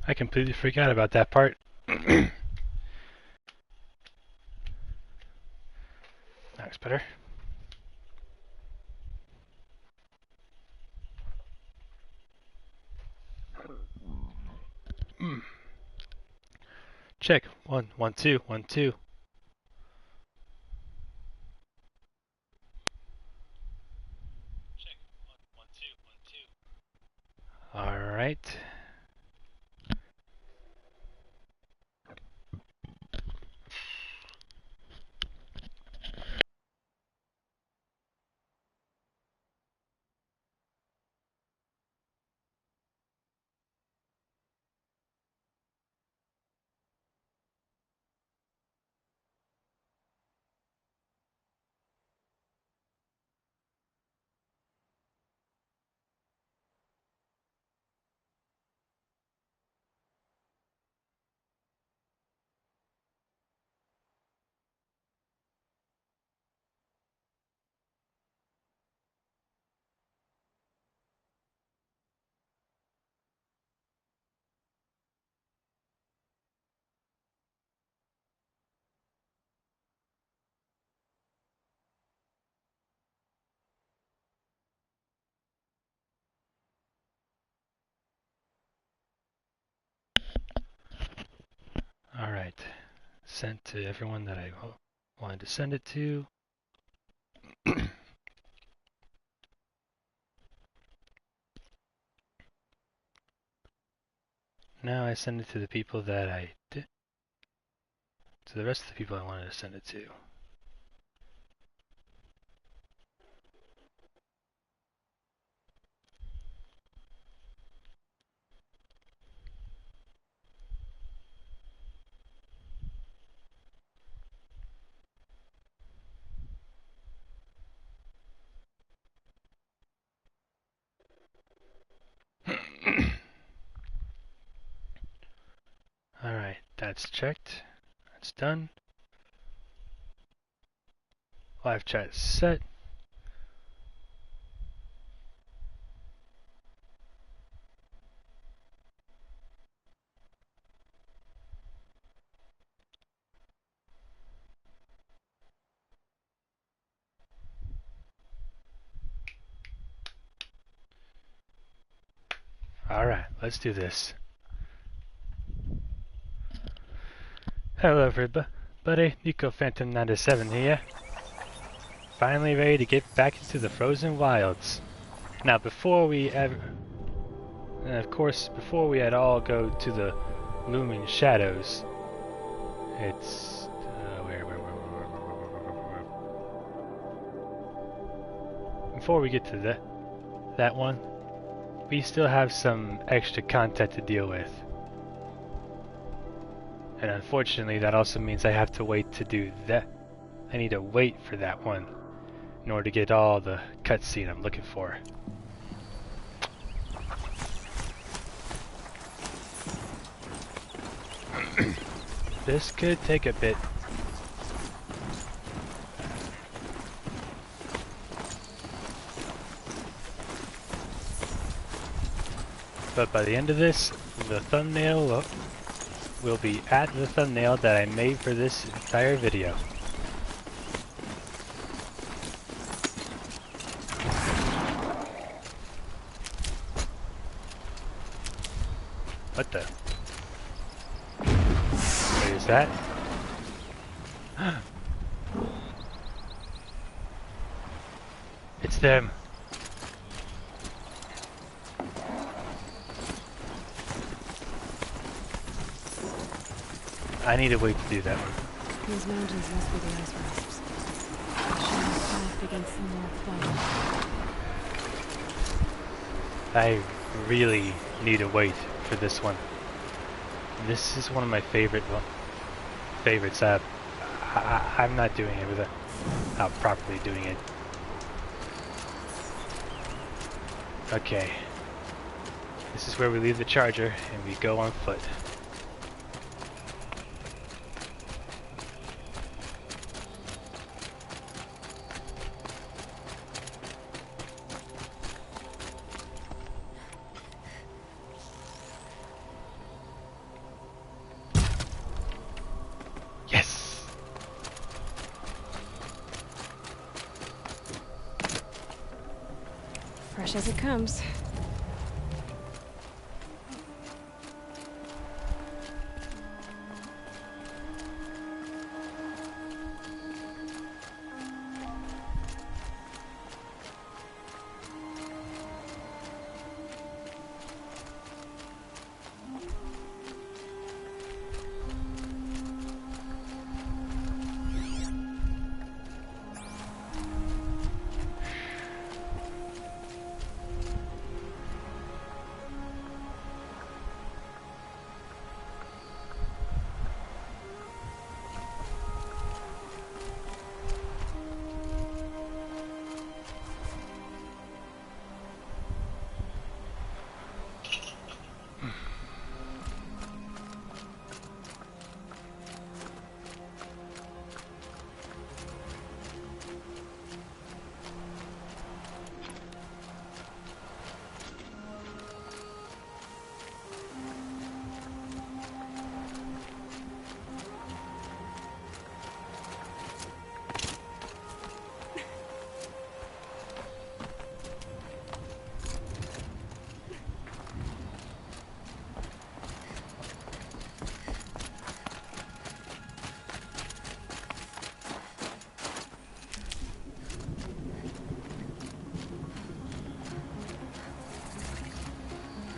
I completely forgot about that part. That's better. Check. 1, 1, 2, 1, 2. Check. 1, 1, 2, 1, 2. All right. All right. Sent to everyone that I wanted to send it to. Now I send it to the people that I did. To the rest of the people I wanted to send it to. Alright, that's checked. That's done. Live chat set. Alright, let's do this. Hello everybody, Nico Phantom 97 here. Finally ready to get back into the frozen wilds. Now before we ever... And of course, before we at all go to the looming shadows, it's... Before we get to that one, we still have some extra content to deal with. And unfortunately, that also means I have to wait to do that. I need to wait for that one in order to get all the cutscene I'm looking for. This could take a bit. But by the end of this, the thumbnail will be at the thumbnail that I made for this entire video. What the? What is that? It's them. I need to wait to do that one. These mountains must be the ice wasps. Shaman path against the north fire. I really need to wait for this one. This is one of my favorites. I'm not doing it without properly doing it. Okay. This is where we leave the charger and we go on foot. Fresh as it comes.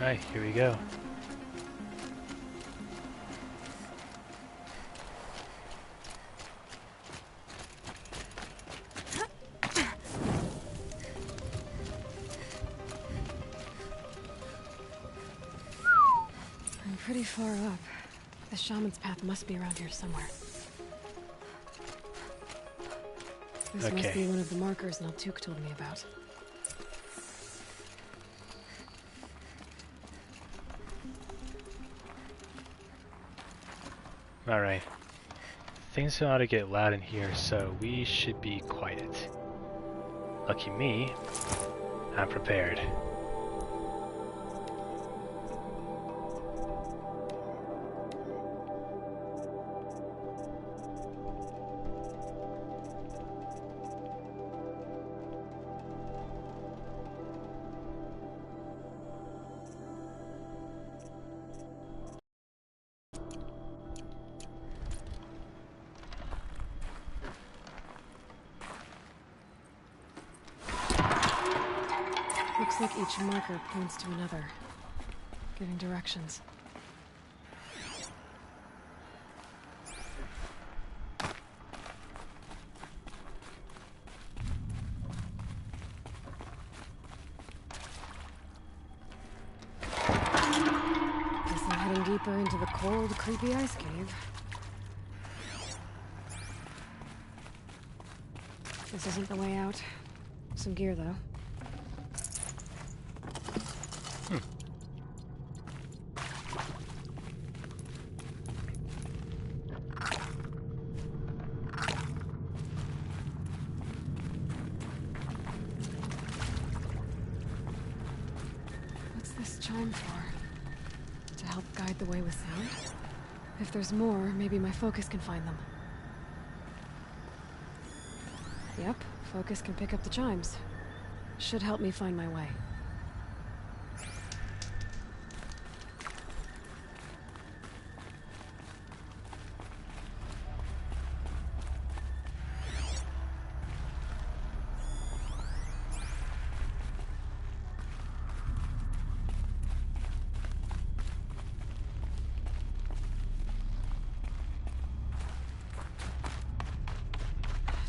Alright, here we go. I'm pretty far up. The shaman's path must be around here somewhere. This must be one of the markers Naltuk told me about. Alright. Things ought to get loud in here, so we should be quiet. Lucky me, I'm prepared. Looks like each marker points to another, giving directions. Guess I'm heading deeper into the cold, creepy ice cave. This isn't the way out. Some gear, though. What's this chime for? To help guide the way with sound? If there's more, maybe my focus can find them. Yep, focus can pick up the chimes. Should help me find my way.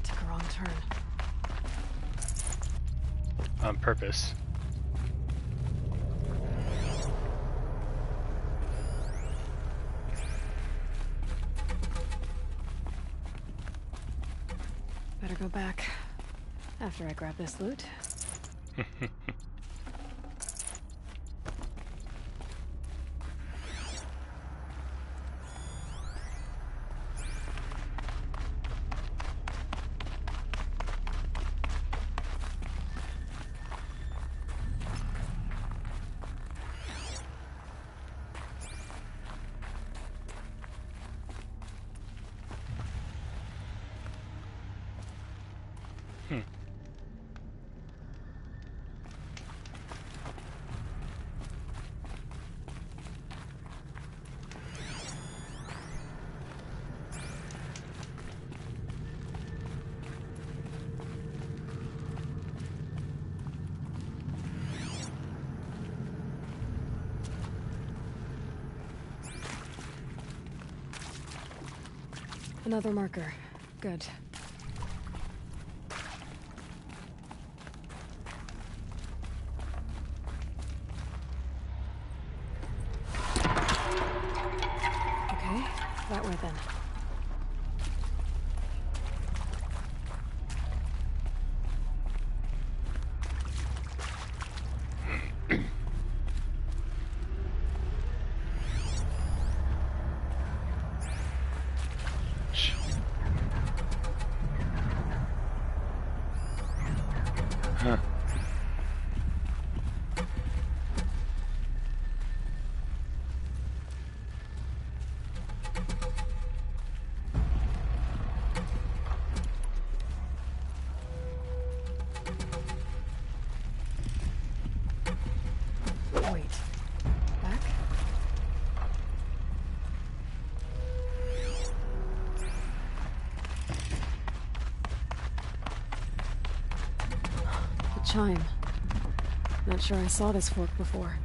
Took a wrong turn. On purpose. Better go back after I grab this loot. Another marker. Good. Okay, that way then. Huh. Wait. Back? The chime. Not sure I saw this fork before.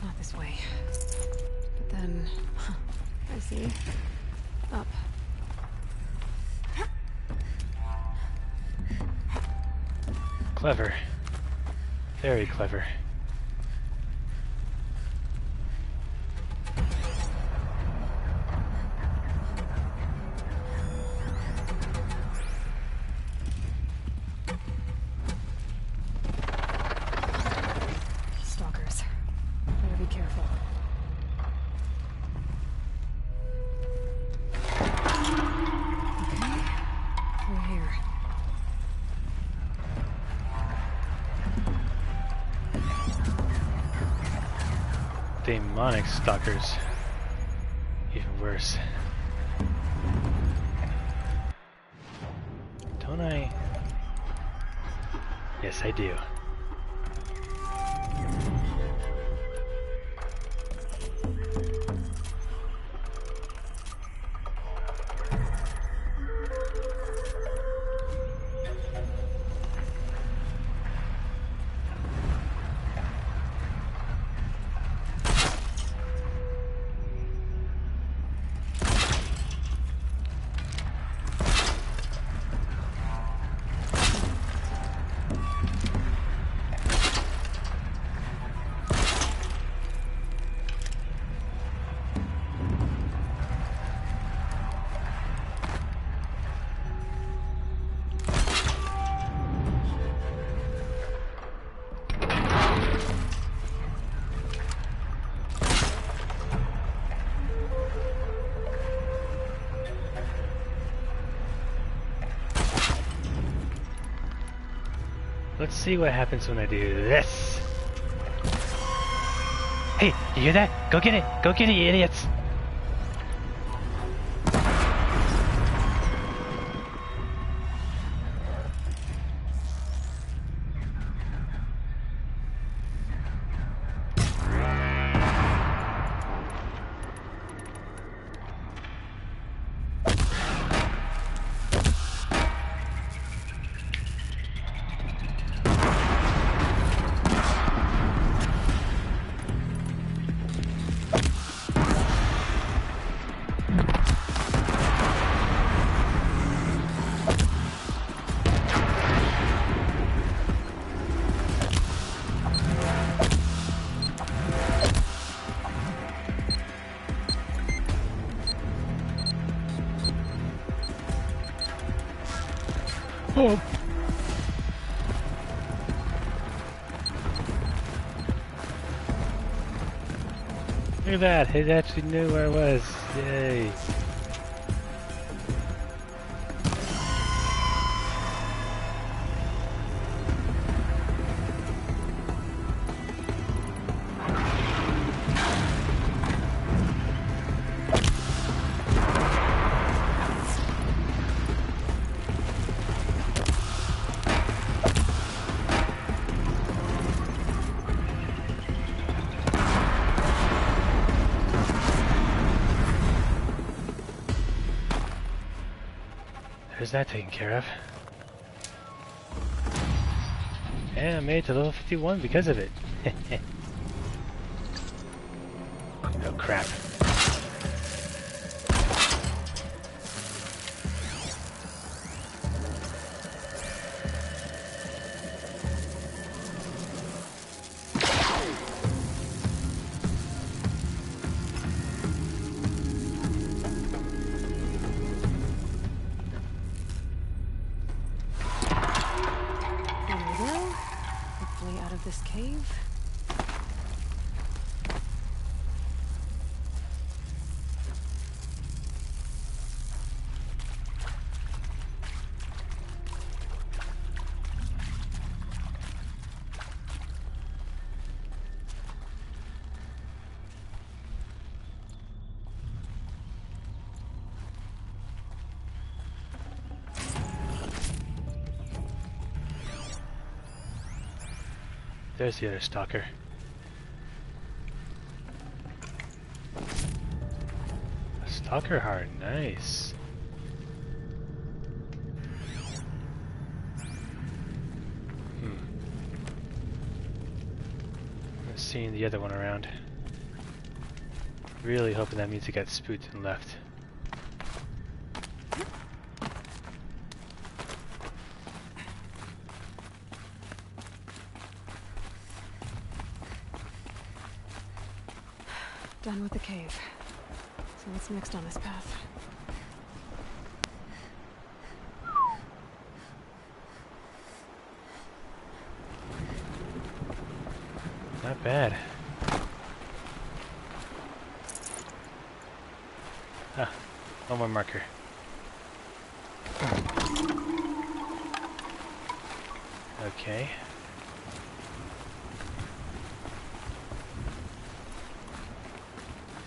Not this way. But then... I see. Up. Clever. Very clever. Stalkers. Better be careful. Okay. Through here. Demonic stalkers. Even worse. Don't I? Yes, I do. Let's see what happens when I do this. Hey, you hear that? Go get it! Go get it, you idiots! Oh. Look at that, it actually knew where I was. Yay. There's that taken care of. And I made it to level 51 because of it. Oh crap. There we go. Hopefully out of this cave. There's the other stalker. A stalker heart, nice. Not seeing the other one around. Really hoping that means it got spooked and left. Done with the cave. So what's next on this path? Not bad. Ah, one more marker. Okay.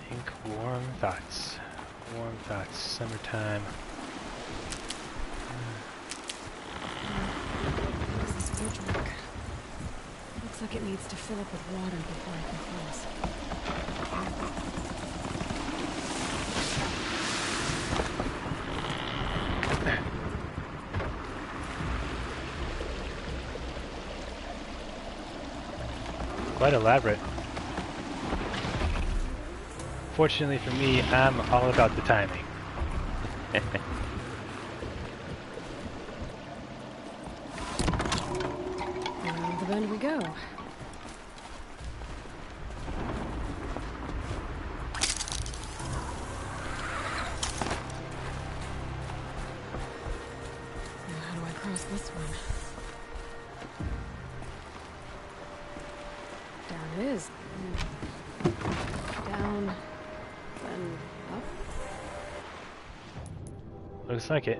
Think warm thoughts. Warm thoughts. Summertime. What does this bridge work? Looks like it needs to fill up with water before I can cross. Quite elaborate. Fortunately for me, I'm all about the timing. Around the bend we go. Now how do I cross this one? Down it is. Down, then up. Looks like it.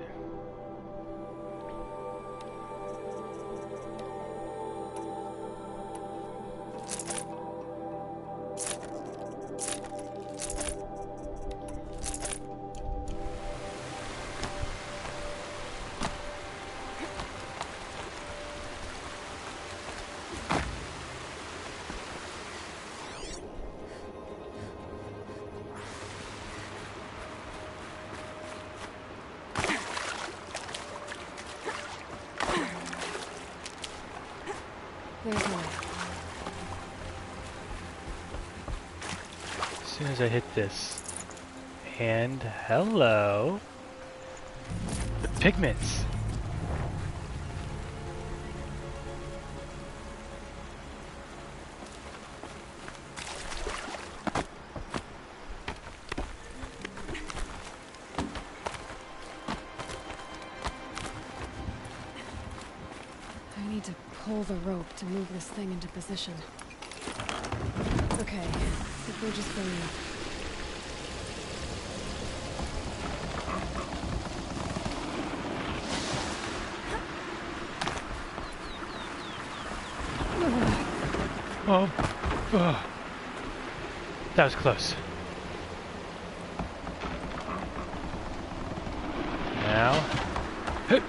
There's one. As soon as I hit this. And hello. The pigments. I need to pull the rope to move this thing into position. Okay, the bridge is filling up. Oh. Oh. That was close. Now. Made it.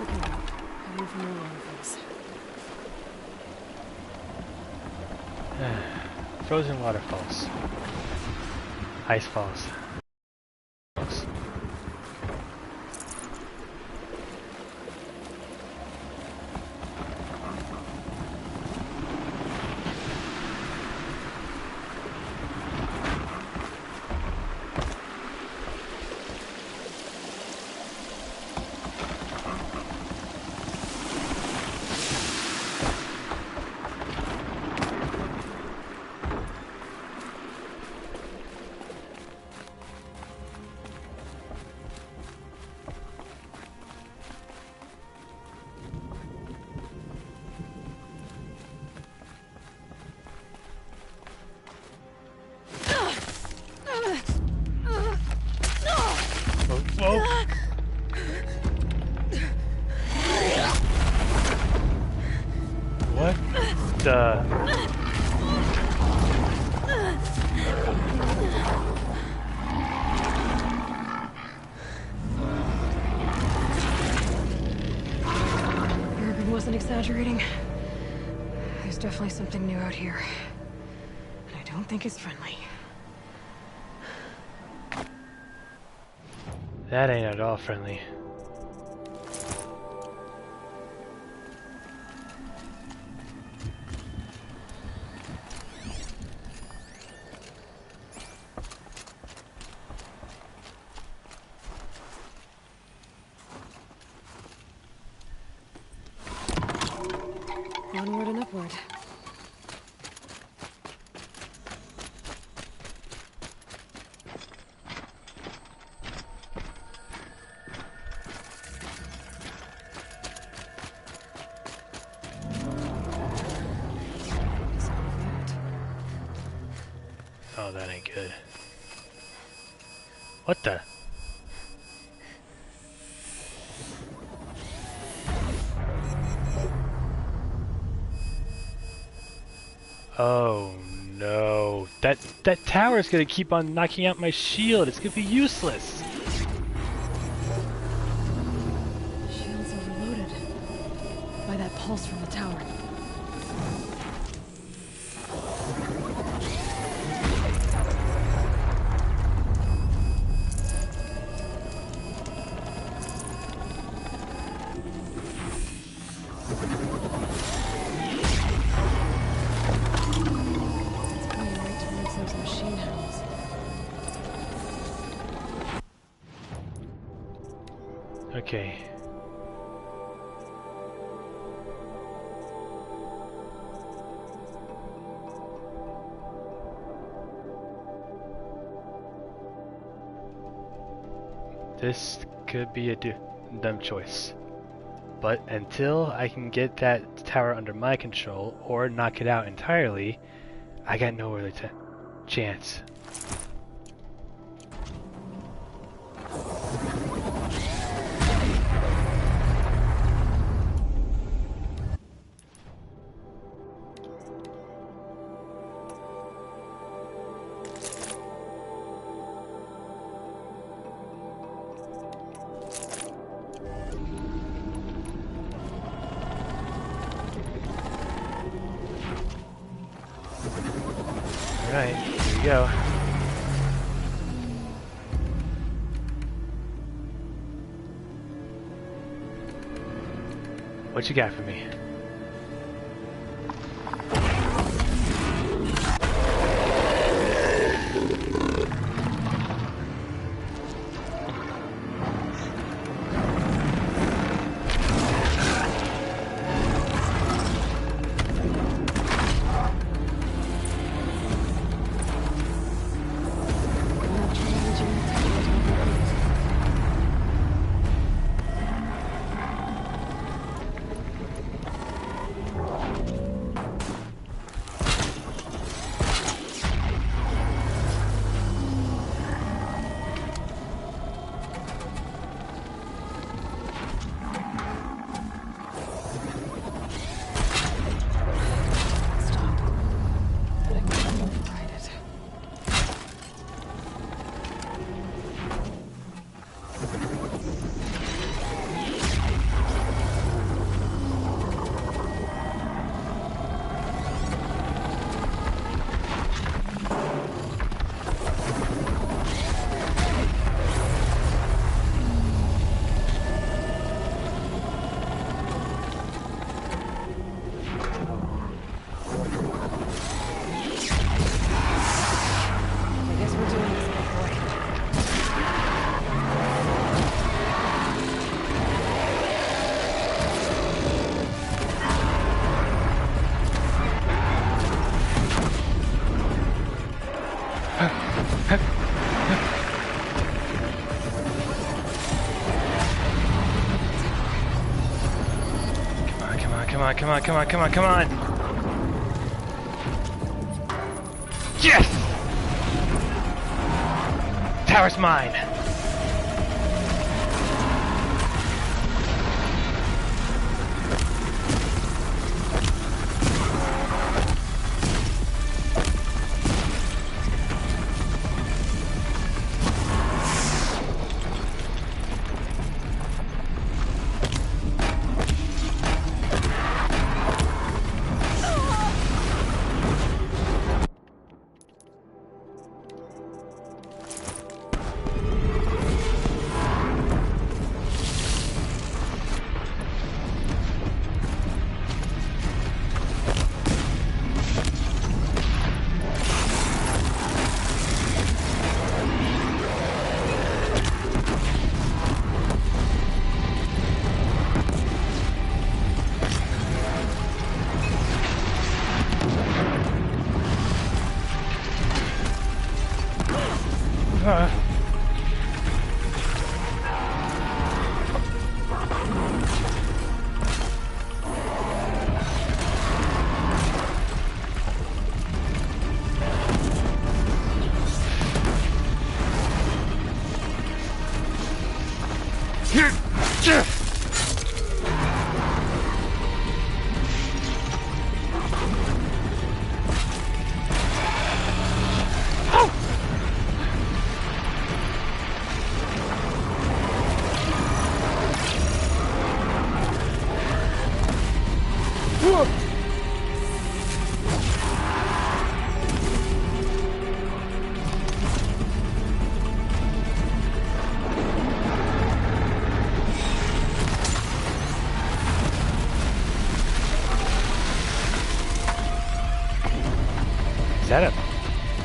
Okay, heading for more waterfalls. frozen waterfalls. Ice falls. Whoa. What the? Urban wasn't exaggerating. There's definitely something new out here. And I don't think it's friendly. That ain't at all friendly. Onward and upward. Oh, that ain't good. What the? Oh no. That tower is gonna keep on knocking out my shield. It's gonna be useless. Shield's overloaded by that pulse from the tower. Okay. This could be a dumb choice. But until I can get that tower under my control or knock it out entirely, I got no other chance. Alright, here we go. What you got for me? on, come on, come on, come on, come on! Yes! Tower's mine!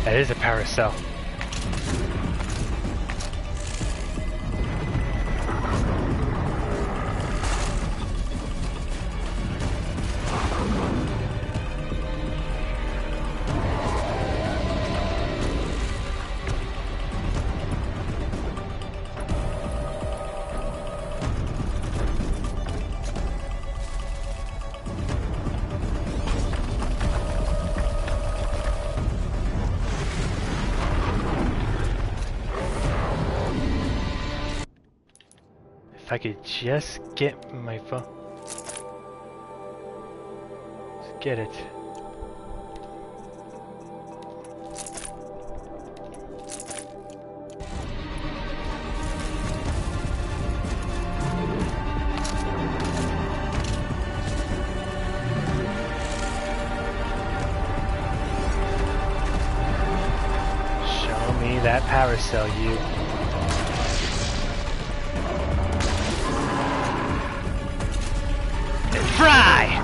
That is a power cell. If I could just get my phone. Just get it. Show me that power cell, you. Fry!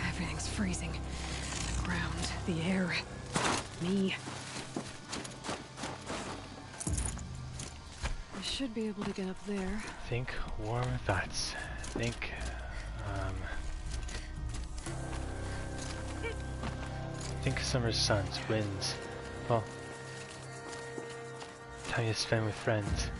Everything's freezing. The ground, the air, me. I should be able to get up there. Think warm thoughts. Think, think summer suns, winds. Well, time you spend with friends.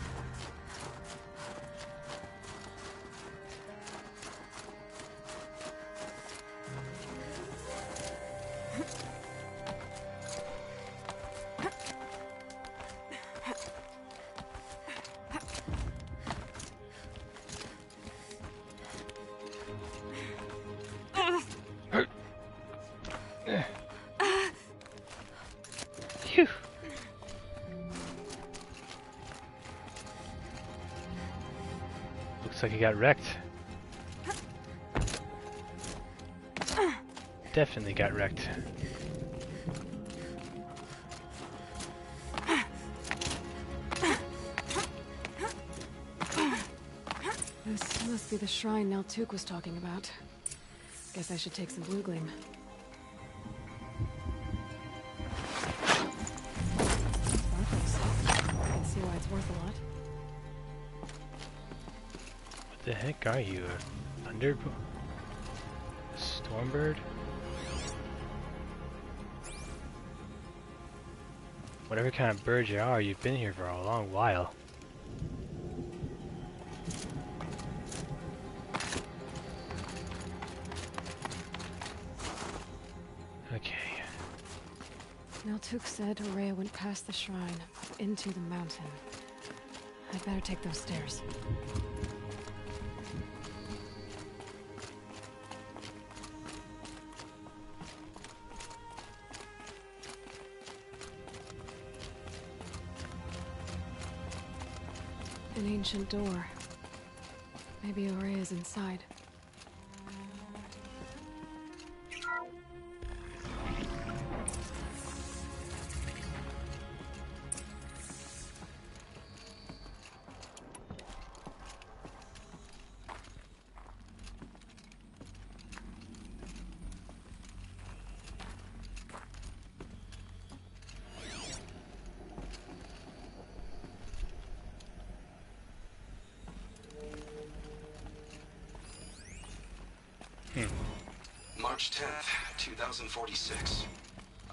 like he got wrecked. Definitely got wrecked. This must be the shrine Neltuk was talking about. Guess I should take some blue gleam. Sparkles. I can see why it's worth a lot. What the heck are you? A thunder? A stormbird? Whatever kind of bird you are, you've been here for a long while. Okay. Neltuk said Aurea went past the shrine, into the mountain. I'd better take those stairs. An ancient door. Maybe Aurea's inside. March 10th, 2046.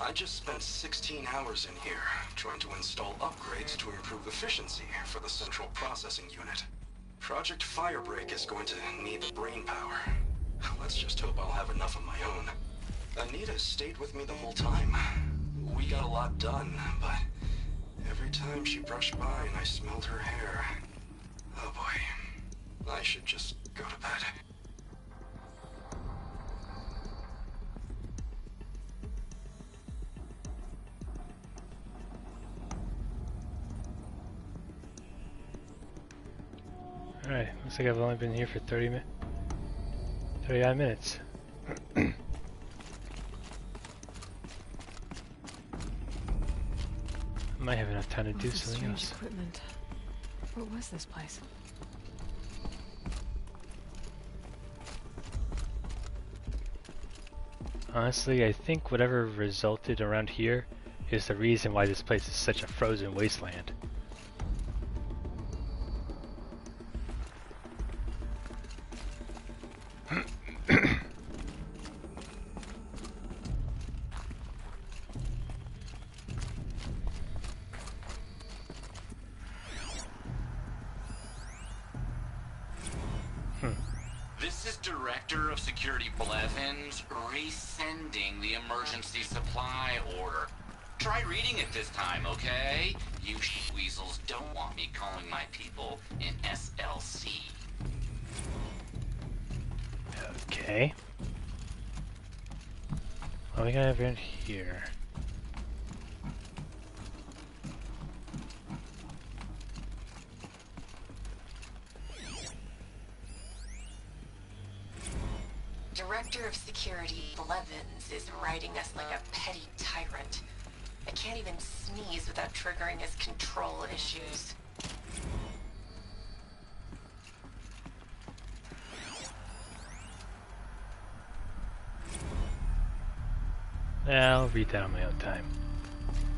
I just spent 16 hours in here, trying to install upgrades to improve efficiency for the central processing unit. Project Firebreak is going to need the brain power. Let's just hope I'll have enough of my own. Anita stayed with me the whole time. We got a lot done, but every time she brushed by and I smelled her hair... Oh boy. I should just go to bed. Alright, looks like I've only been here for 30 odd minutes. I might have enough time to do something else. Equipment. What was this place? Honestly, I think whatever resulted around here is the reason why this place is such a frozen wasteland. This is Director of Security Blevins resending the emergency supply order. Try reading it this time, okay? You weasels don't want me calling my people in SLC. Okay. What we got over in here? Director of Security Blevins is writing us like a petty tyrant. I can't even sneeze without triggering his control issues. I'll read that on my own time.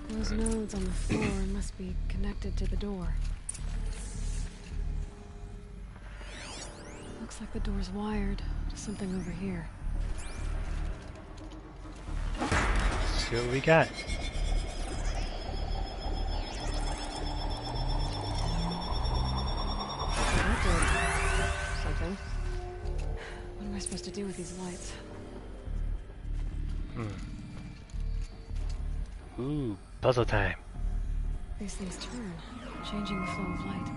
Those nodes on the floor must be connected to the door. Looks like the door's wired to something over here. Let's see what we got. Something. What am I supposed to do with these lights? Ooh, puzzle time. These things turn, changing the flow of light.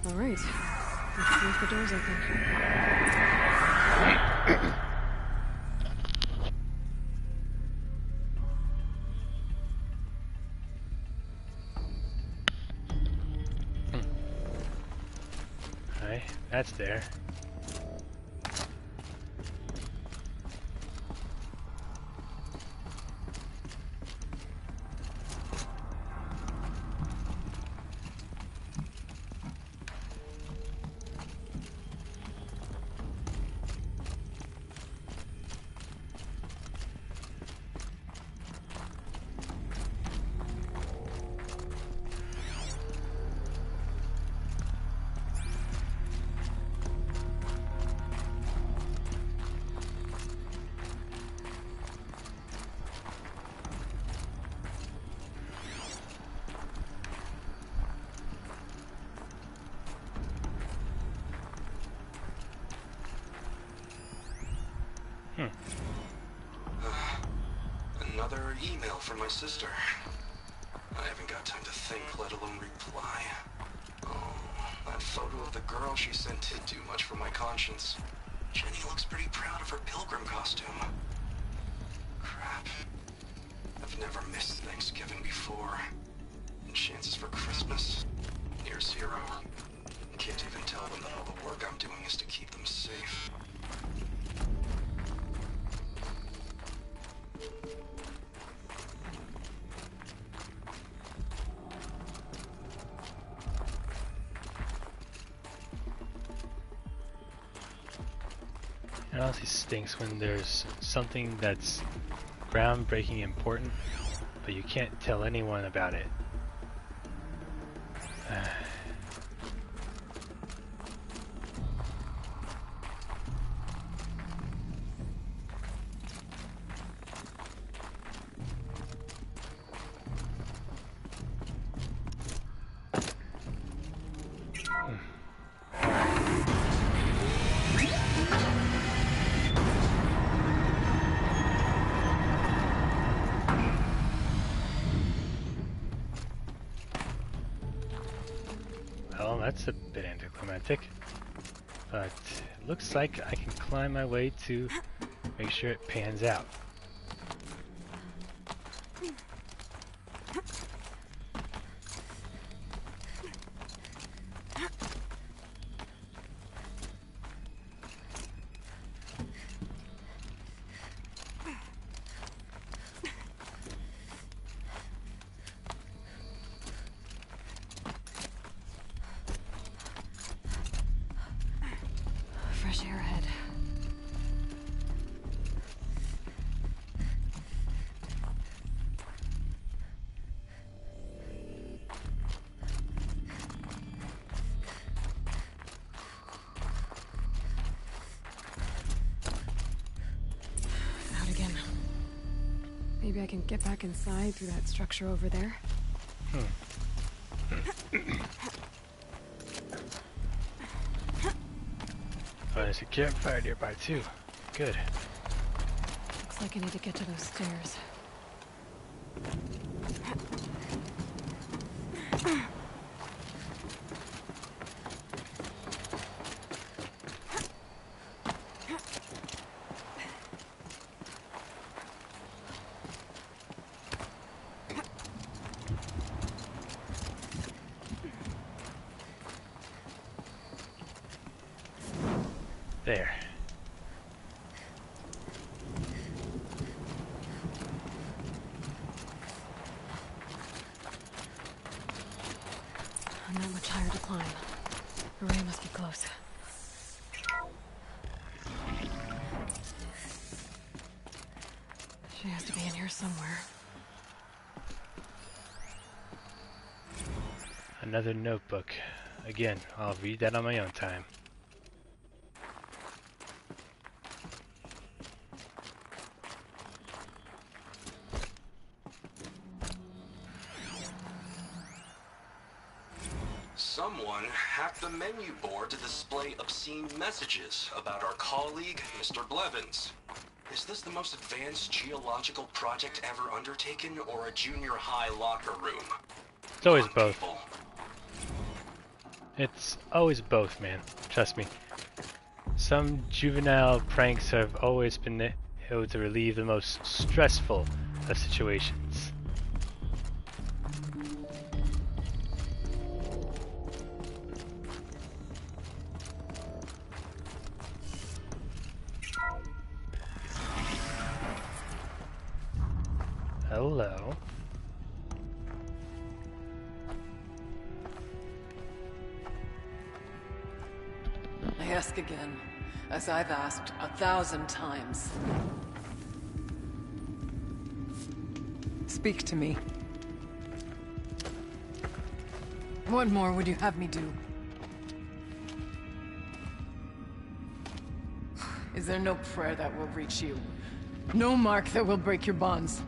All right, let's see if the door's open. That's there. Another email from my sister. I haven't got time to think, let alone reply. Oh, that photo of the girl she sent didn't do much for my conscience. Jenny looks pretty proud of her pilgrim costume. Crap. I've never missed Thanksgiving before. And chances for Christmas? Near zero. Can't even tell them that all the work I'm doing is to keep them safe. It honestly stinks when there's something that's groundbreaking important, but you can't tell anyone about it. Well, that's a bit anticlimactic, but it looks like I can climb my way to make sure it pans out. Fresh air ahead. Out again. Maybe I can get back inside through that structure over there. Oh, there's a campfire nearby too. Good. Looks like I need to get to those stairs. There. Not much higher to climb. The ray must be close. She has to be in here somewhere. Another notebook. Again, I'll read that on my own time. Someone hacked the menu board to display obscene messages about our colleague, Mr. Blevins. Is this the most advanced geological project ever undertaken, or a junior high locker room? It's always Come on, both. people. It's always both, man. Trust me. Some juvenile pranks have always been able to relieve the most stressful of situations. Hello. I ask again, as I've asked 1,000 times. Speak to me. What more would you have me do? Is there no prayer that will reach you? No mark that will break your bonds?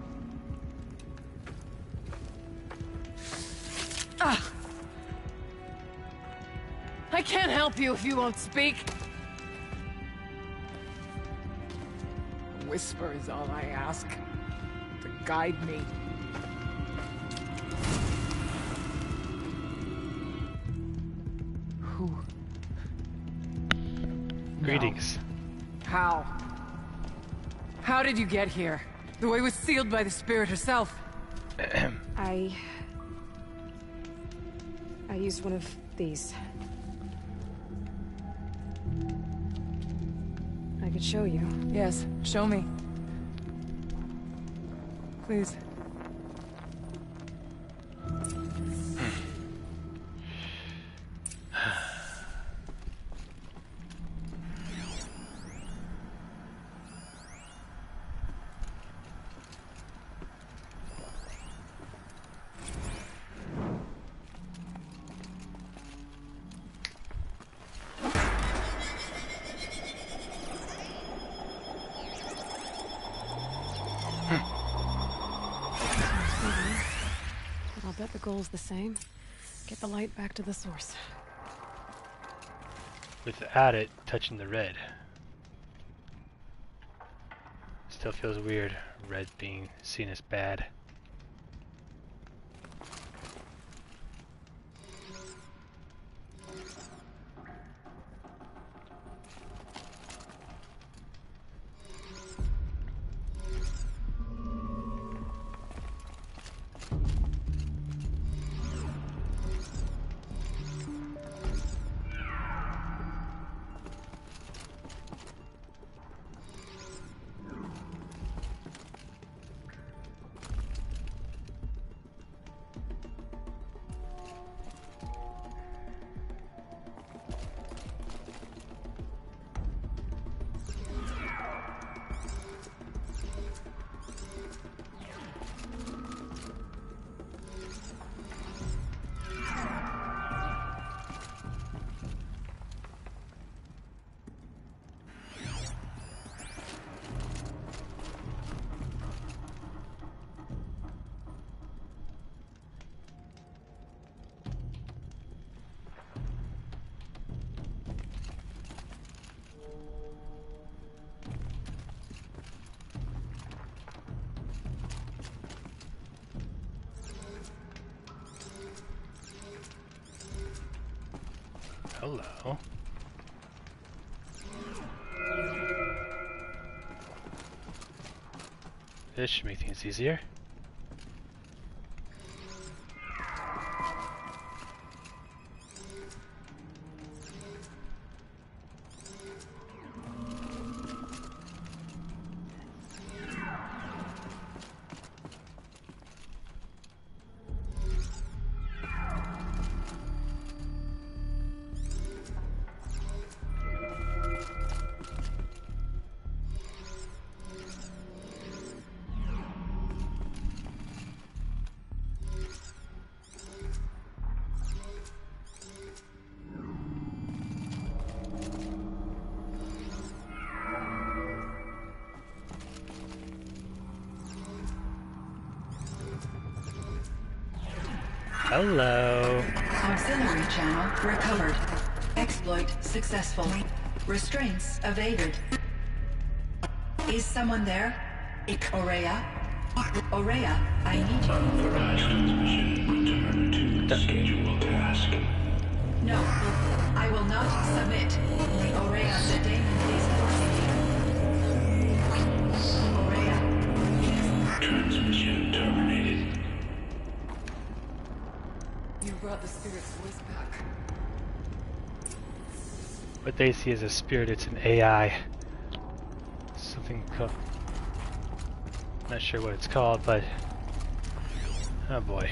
Ah! I can't help you if you won't speak. A whisper is all I ask. To guide me. Who? Greetings. How? How did you get here? The way was sealed by the spirit herself. I used one of these. I could show you. Yes, show me. Please. But I'll bet the goal's the same. Get the light back to the source. Without it touching the red. Still feels weird, red being seen as bad. Hello. This should make things easier. Hello. Auxiliary channel recovered. Exploit successful. Restraints evaded. Is someone there? Aurea? Aurea, I need you. Transmission return to scheduled task. No, I will not submit. Aurea, the daemon is forcing you. Aurea. Transmission terminated. You brought the spirit's voice back. What they see as a spirit, it's an AI. Something called... Not sure what it's called, but Oh boy.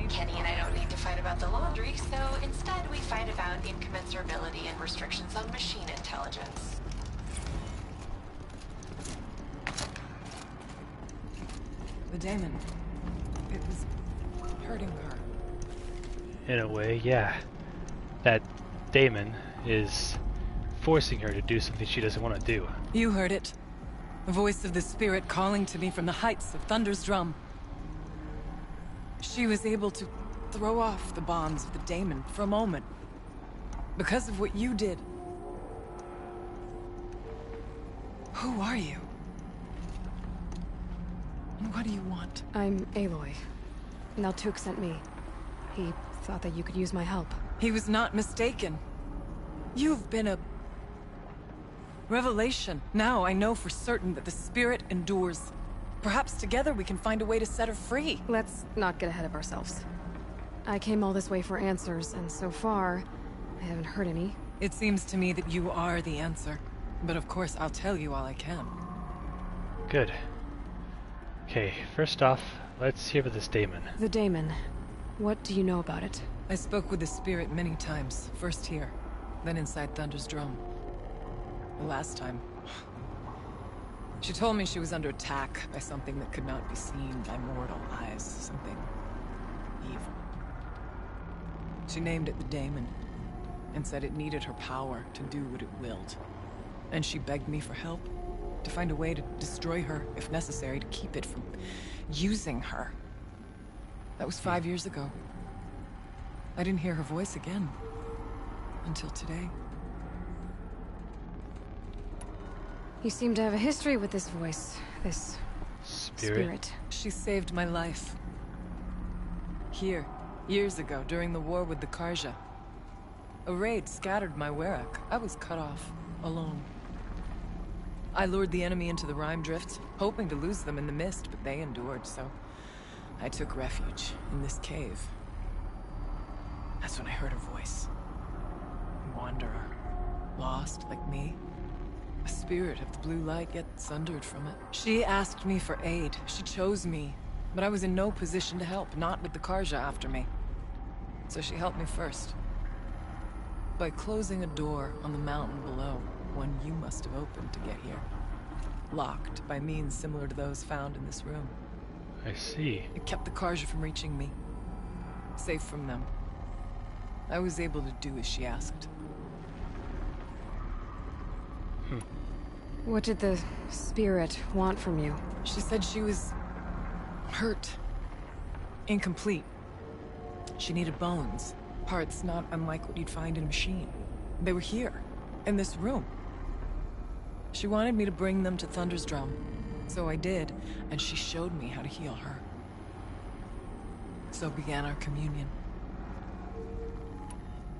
Kenny and I don't need to fight about the laundry, so instead we fight about incommensurability and restrictions on machine intelligence. The daemon. It was hurting her. In a way, yeah. That daemon is forcing her to do something she doesn't want to do. You heard it. The voice of the spirit calling to me from the heights of Thunder's drum. She was able to throw off the bonds of the daemon for a moment. Because of what you did. Who are you? And what do you want? I'm Aloy. Naltuk sent me. He thought that you could use my help. He was not mistaken. You've been a revelation. Now I know for certain that the spirit endures. Perhaps together we can find a way to set her free. Let's not get ahead of ourselves. I came all this way for answers, and so far, I haven't heard any. It seems to me that you are the answer. But of course, I'll tell you all I can. Good. Okay, first off, let's hear about this daemon. The daemon. What do you know about it? I spoke with the spirit many times. First here, then inside Thunder's drum. The last time... She told me she was under attack by something that could not be seen by mortal eyes. Something... evil. She named it the daemon, and said it needed her power to do what it willed. And she begged me for help, to find a way to destroy her, if necessary, to keep it from using her. That was 5 years ago. I didn't hear her voice again. Until today. You seem to have a history with this voice. This... spirit. She saved my life. Here, years ago, during the war with the Karja. A raid scattered my Werak. I was cut off, alone. I lured the enemy into the Rime Drift, hoping to lose them in the mist, but they endured, so... I took refuge in this cave. That's when I heard her voice. A wanderer. Lost, like me. A spirit of the blue light, yet sundered from it. She asked me for aid. She chose me. But I was in no position to help, not with the Karja after me. So she helped me first. By closing a door on the mountain below, one you must have opened to get here. Locked by means similar to those found in this room. I see. It kept the Karja from reaching me. Safe from them. I was able to do as she asked. What did the spirit want from you? She said she was... hurt. Incomplete. She needed bones. Parts not unlike what you'd find in a machine. They were here, in this room. She wanted me to bring them to Thunder's drum. So I did, and she showed me how to heal her. So began our communion.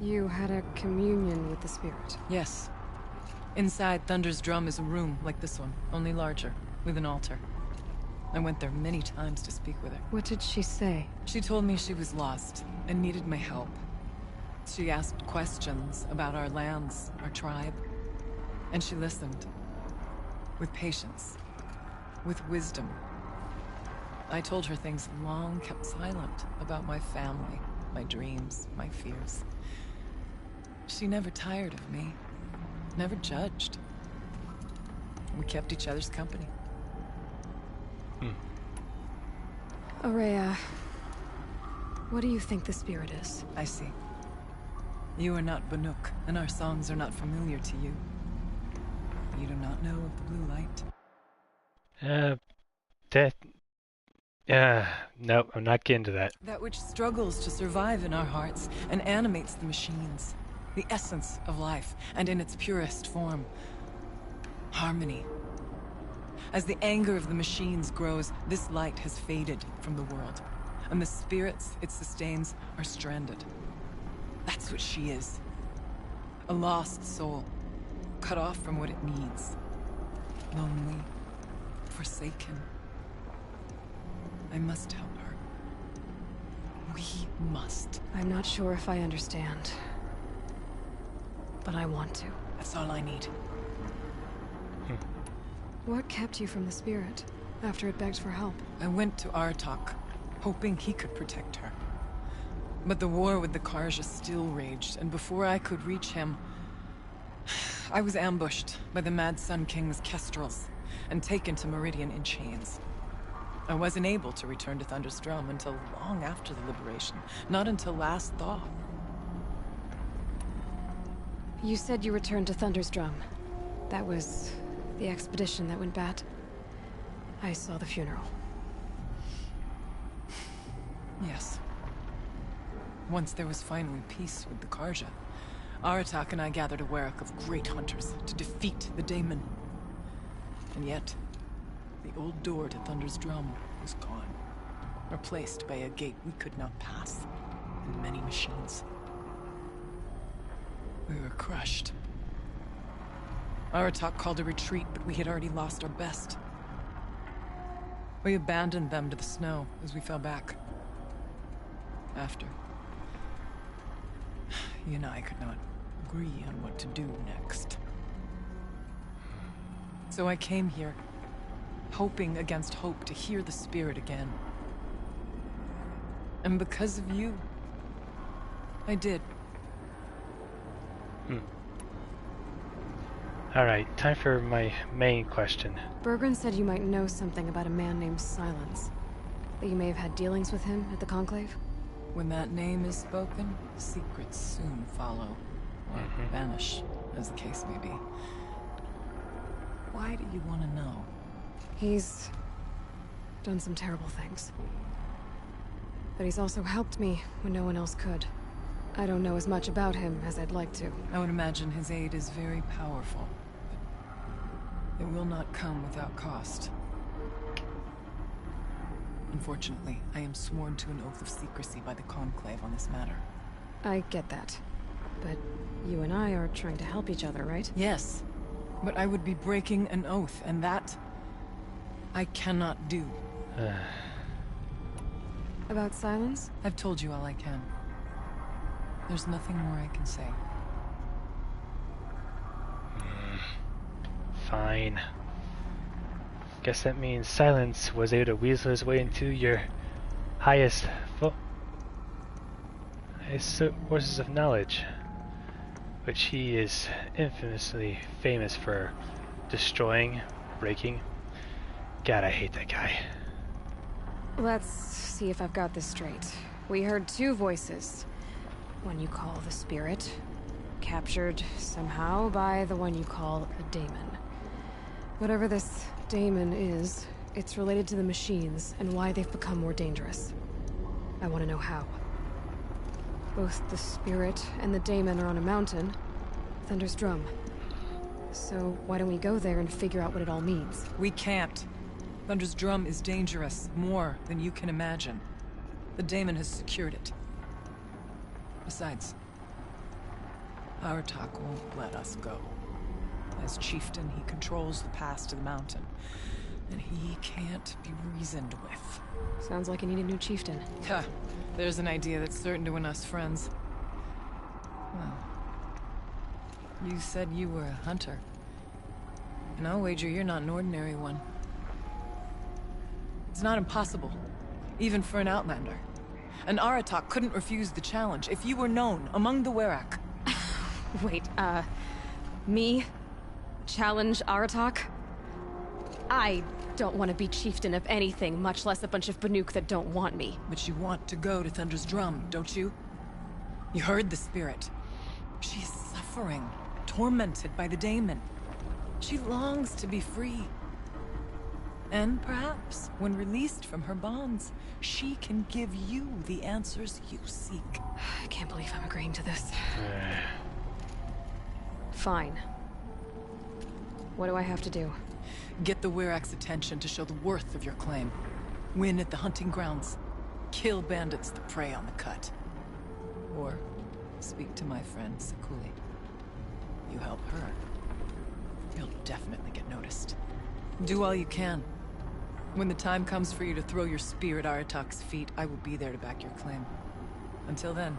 You had a communion with the spirit? Yes. Inside Thunder's drum is a room like this one, only larger, with an altar. I went there many times to speak with her. What did she say? She told me she was lost and needed my help. She asked questions about our lands, our tribe. And she listened. With patience. With wisdom. I told her things long kept silent about my family, my dreams, my fears. She never tired of me. Never judged. We kept each other's company. Aurea, what do you think the spirit is? I see. You are not Banuk, and our songs are not familiar to you. You do not know of the blue light. Nope, I'm not getting to that. That which struggles to survive in our hearts and animates the machines. The essence of life, and in its purest form. Harmony. As the anger of the machines grows, this light has faded from the world. And the spirits it sustains are stranded. That's what she is. A lost soul. Cut off from what it needs. Lonely. Forsaken. I must help her. We must. I'm not sure if I understand. But I want to. That's all I need. What kept you from the spirit? after it begged for help? I went to Artok, hoping he could protect her. But the war with the Karja still raged, and before I could reach him, I was ambushed by the Mad Sun King's kestrels and taken to Meridian in chains. I wasn't able to return to Thunder's Drum until long after the liberation, not until last thaw. You said you returned to Thunder's Drum. That was the expedition that went bad. I saw the funeral. Yes. Once there was finally peace with the Karja, Aratak and I gathered a Werak of great hunters to defeat the Daemon. And yet, the old door to Thunder's Drum was gone, replaced by a gate we could not pass, and many machines. We were crushed. Aratak called a retreat, but we had already lost our best. We abandoned them to the snow as we fell back. After, you and I could not agree on what to do next. So I came here, hoping against hope to hear the spirit again. And because of you, I did. Alright, time for my main question. Bergren said you might know something about a man named Silence. That you may have had dealings with him at the Conclave? When that name is spoken, secrets soon follow. Or vanish, as the case may be. Why do you want to know? He's done some terrible things. But he's also helped me when no one else could. I don't know as much about him as I'd like to. I would imagine his aid is very powerful. But it will not come without cost. Unfortunately, I am sworn to an oath of secrecy by the Conclave on this matter. I get that. But you and I are trying to help each other, right? Yes. But I would be breaking an oath, and that I cannot do. About Silence? I've told you all I can. There's nothing more I can say. Fine. Guess that means Silence was able to weasel his way into your highest sources of knowledge, which he is infamously famous for destroying, breaking. God, I hate that guy. Let's see if I've got this straight. We heard two voices. One you call the Spirit, captured somehow by the one you call a Daemon. Whatever this Daemon is, it's related to the machines and why they've become more dangerous. I want to know how. Both the Spirit and the Daemon are on a mountain, Thunder's Drum. So why don't we go there and figure out what it all means? We can't. Thunder's Drum is dangerous, more than you can imagine. The Daemon has secured it. Besides, Aratak won't let us go. As chieftain, he controls the pass to the mountain, and he can't be reasoned with. Sounds like you need a new chieftain. Ha! There's an idea that's certain to win us friends. Well, you said you were a hunter. And I'll wager you're not an ordinary one. It's not impossible, even for an outlander. And Aratak couldn't refuse the challenge if you were known among the Werak. Wait, me? Challenge Aratak? I don't want to be chieftain of anything, much less a bunch of Banuk that don't want me. But you want to go to Thunder's Drum, don't you? You heard the spirit. She's suffering, tormented by the Daemon. She longs to be free. And perhaps, when released from her bonds, she can give you the answers you seek. I can't believe I'm agreeing to this. Fine. What do I have to do? Get the Werak's attention to show the worth of your claim. Win at the hunting grounds. Kill bandits that prey on the cut. Or speak to my friend Sakuli. You help her, you'll definitely get noticed. Do all you can. When the time comes for you to throw your spear at Aratak's feet, I will be there to back your claim. Until then,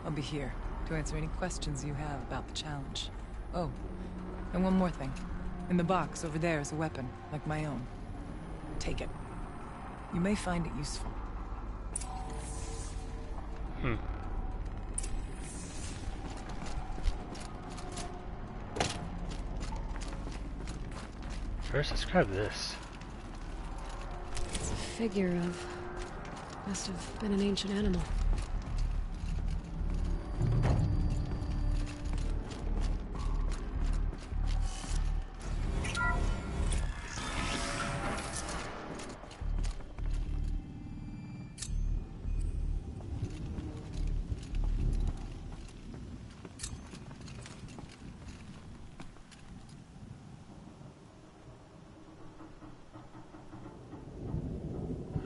I'll be here to answer any questions you have about the challenge. Oh, and one more thing. In the box over there is a weapon, like my own. Take it. You may find it useful. First, let's grab this. It's a figure of... must have been an ancient animal.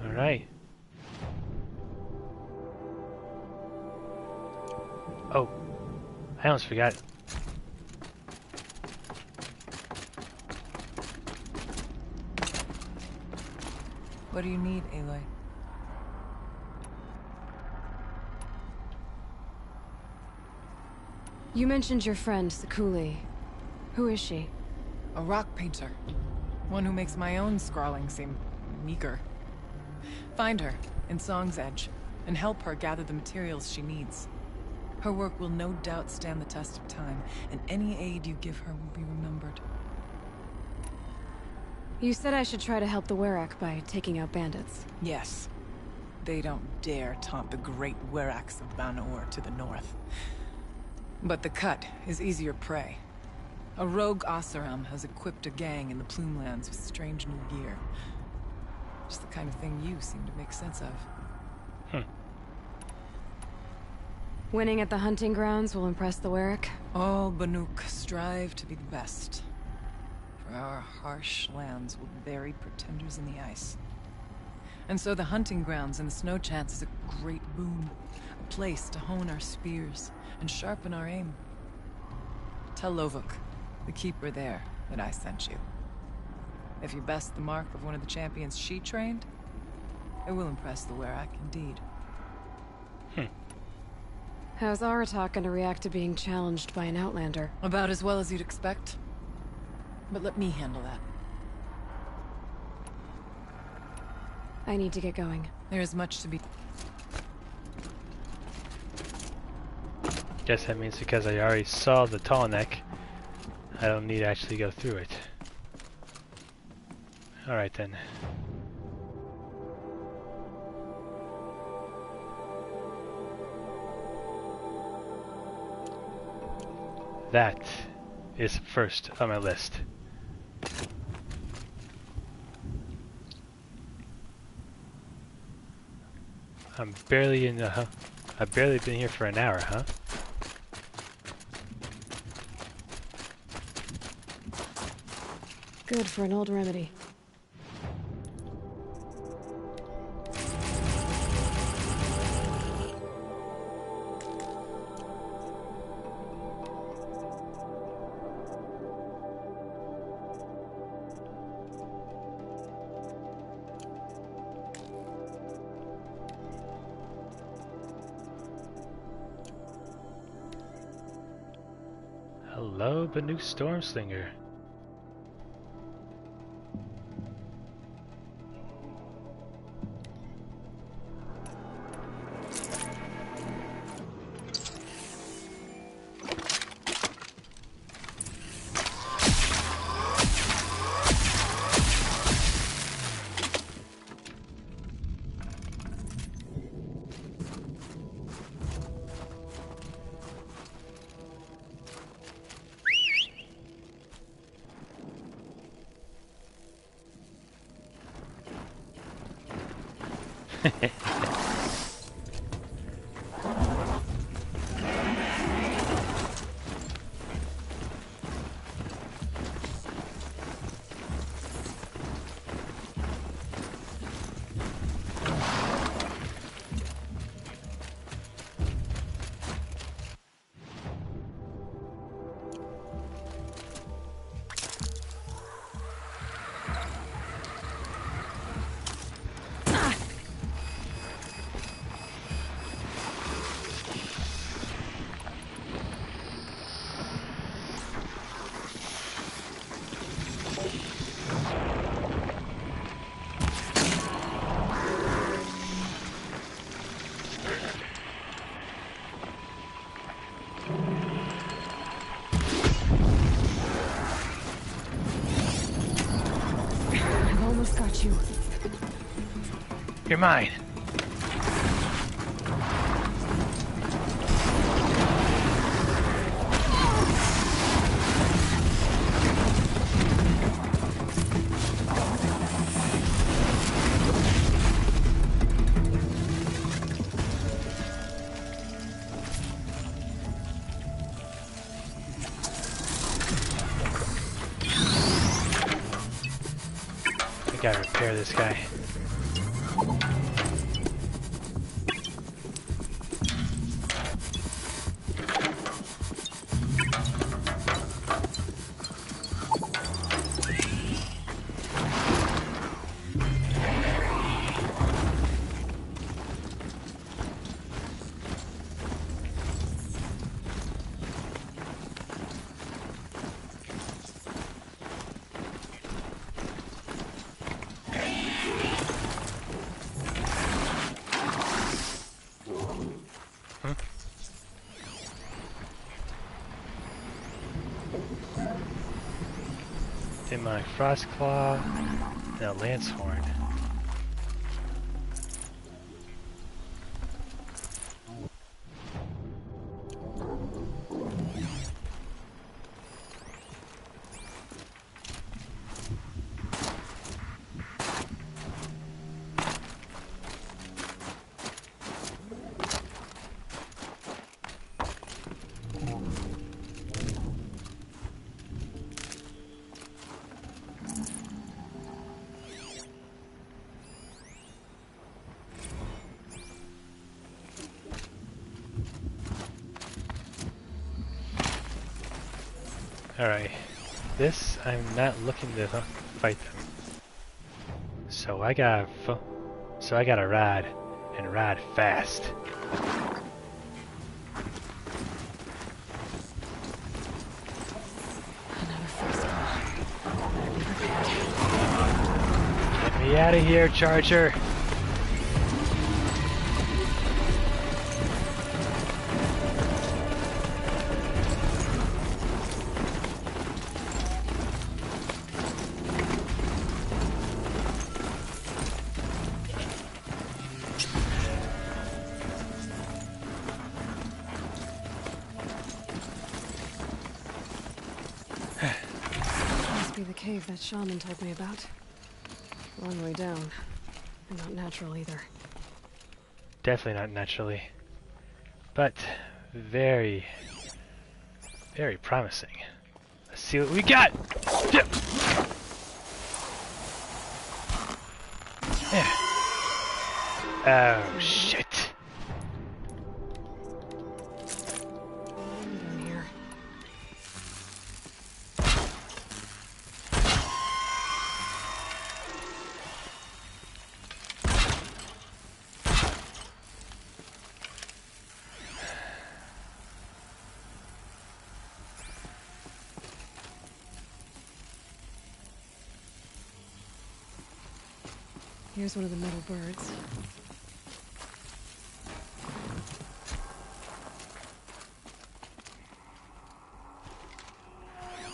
Alright. Oh, I almost forgot. What do you need, Aloy? You mentioned your friend, Sekuli. Who is she? A rock painter. One who makes my own scrawling seem meager. Find her in Song's Edge and help her gather the materials she needs. Her work will no doubt stand the test of time, and any aid you give her will be remembered. You said I should try to help the Werak by taking out bandits. Yes. They don't dare taunt the great Weraks of Banor to the north. But the Cut is easier prey. A rogue Oseram has equipped a gang in the Plumelands with strange new gear. Just the kind of thing you seem to make sense of. Winning at the hunting grounds will impress the Werak. All Banuk strive to be the best. For our harsh lands will bury pretenders in the ice. And so the hunting grounds and the snow chance is a great boon. A place to hone our spears and sharpen our aim. Tell Lovuk, the keeper there, that I sent you. If you best the mark of one of the champions she trained, it will impress the Werak indeed. How's Aratak gonna react to being challenged by an outlander? About as well as you'd expect. But let me handle that. I need to get going. There is much to be... Guess that means because I already saw the tall neck, I don't need to actually go through it. Alright then. That is first on my list. I'm barely in the... I've barely been here for an hour, huh? Good for an old remedy. Hello, Banuk Stormslinger. You're mine. I gotta repair this guy. Demonic Frost Claw, and a Lance Horn. Alright, this I'm not looking to fight them. So I gotta ride, and ride fast. Another first call. Better be prepared. Get me out of here, Charger! Must be the cave that Shaman told me about. Long way down. And not natural either. Definitely not naturally. But very, very promising. Let's see what we got! Yeah. Yeah. Oh, shit. Down here. Here's one of the metal birds.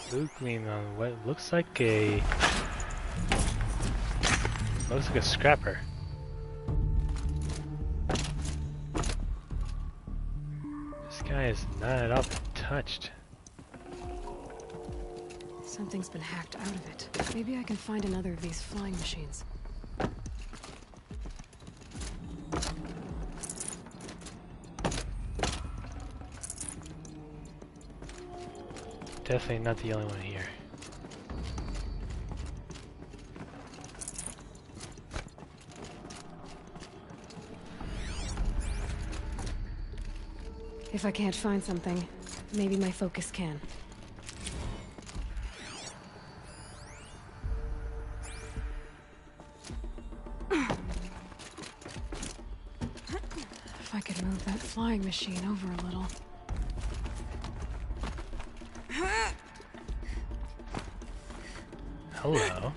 Blue gleam on what looks like a scrapper. This guy is not at all touched. Something's been hacked out of it. Maybe I can find another of these flying machines. Definitely not the only one here. If I can't find something, maybe my focus can. If I could move that flying machine over a little. Hello.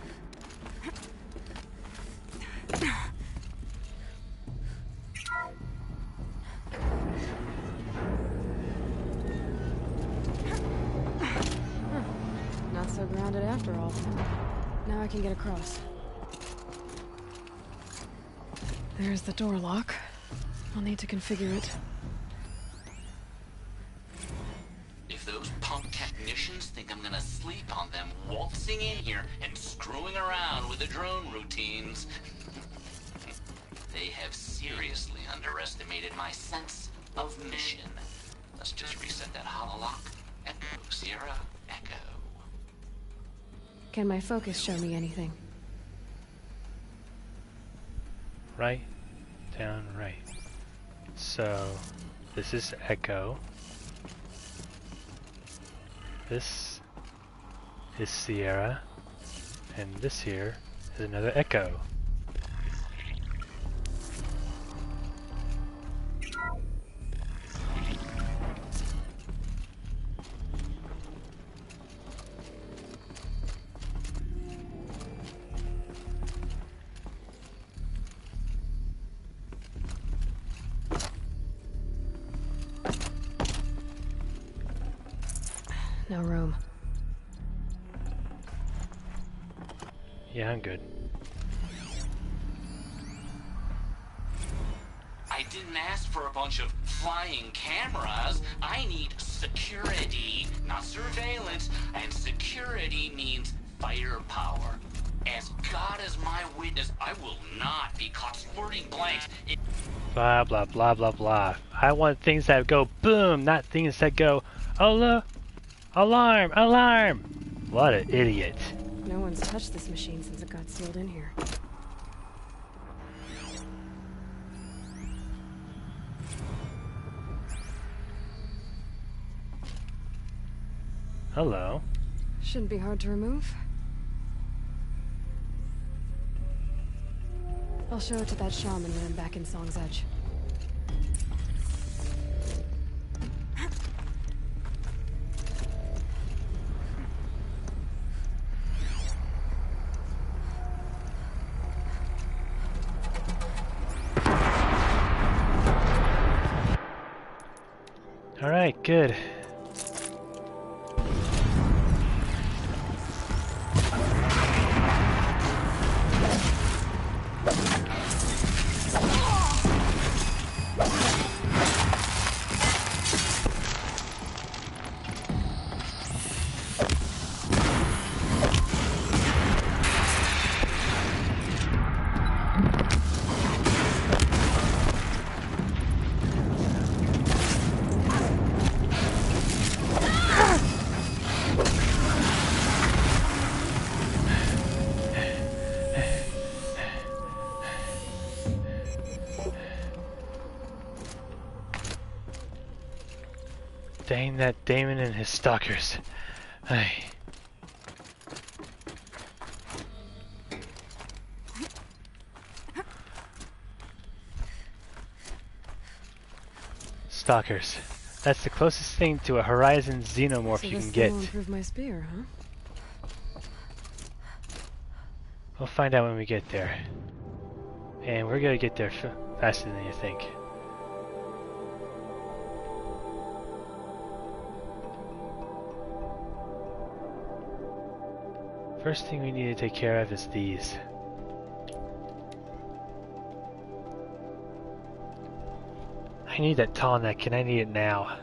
Not so grounded after all. Now I can get across. There's the door lock. I'll need to configure it. If those punk technicians think I'm gonna sleep on them waltzing in here and screwing around with the drone routines, they have seriously underestimated my sense of mission. Let's just reset that hololock. Echo, Sierra, Echo. Can my focus show me anything? Right, down, right. So, this is Echo. This is Sierra. And this here is another Echo. No room. Yeah, I'm good. I didn't ask for a bunch of flying cameras. I need security, not surveillance. And security means firepower. As God is my witness, I will not be caught squirting blanks. Blah, blah, blah, blah, blah. I want things that go boom, not things that go, oh, alarm, alarm! What an idiot. No one's touched this machine since it got sealed in here. Hello. Shouldn't be hard to remove. I'll show it to that shaman when I'm back in Song's Edge. Alright, good. Dang that Damon and his stalkers. Ay. Stalkers. That's the closest thing to a Horizon Xenomorph So you this can thing get. will improve my spear, huh? We'll find out when we get there. And we're gonna get there faster than you think. First thing we need to take care of is these. I need that tall neck and I need it now.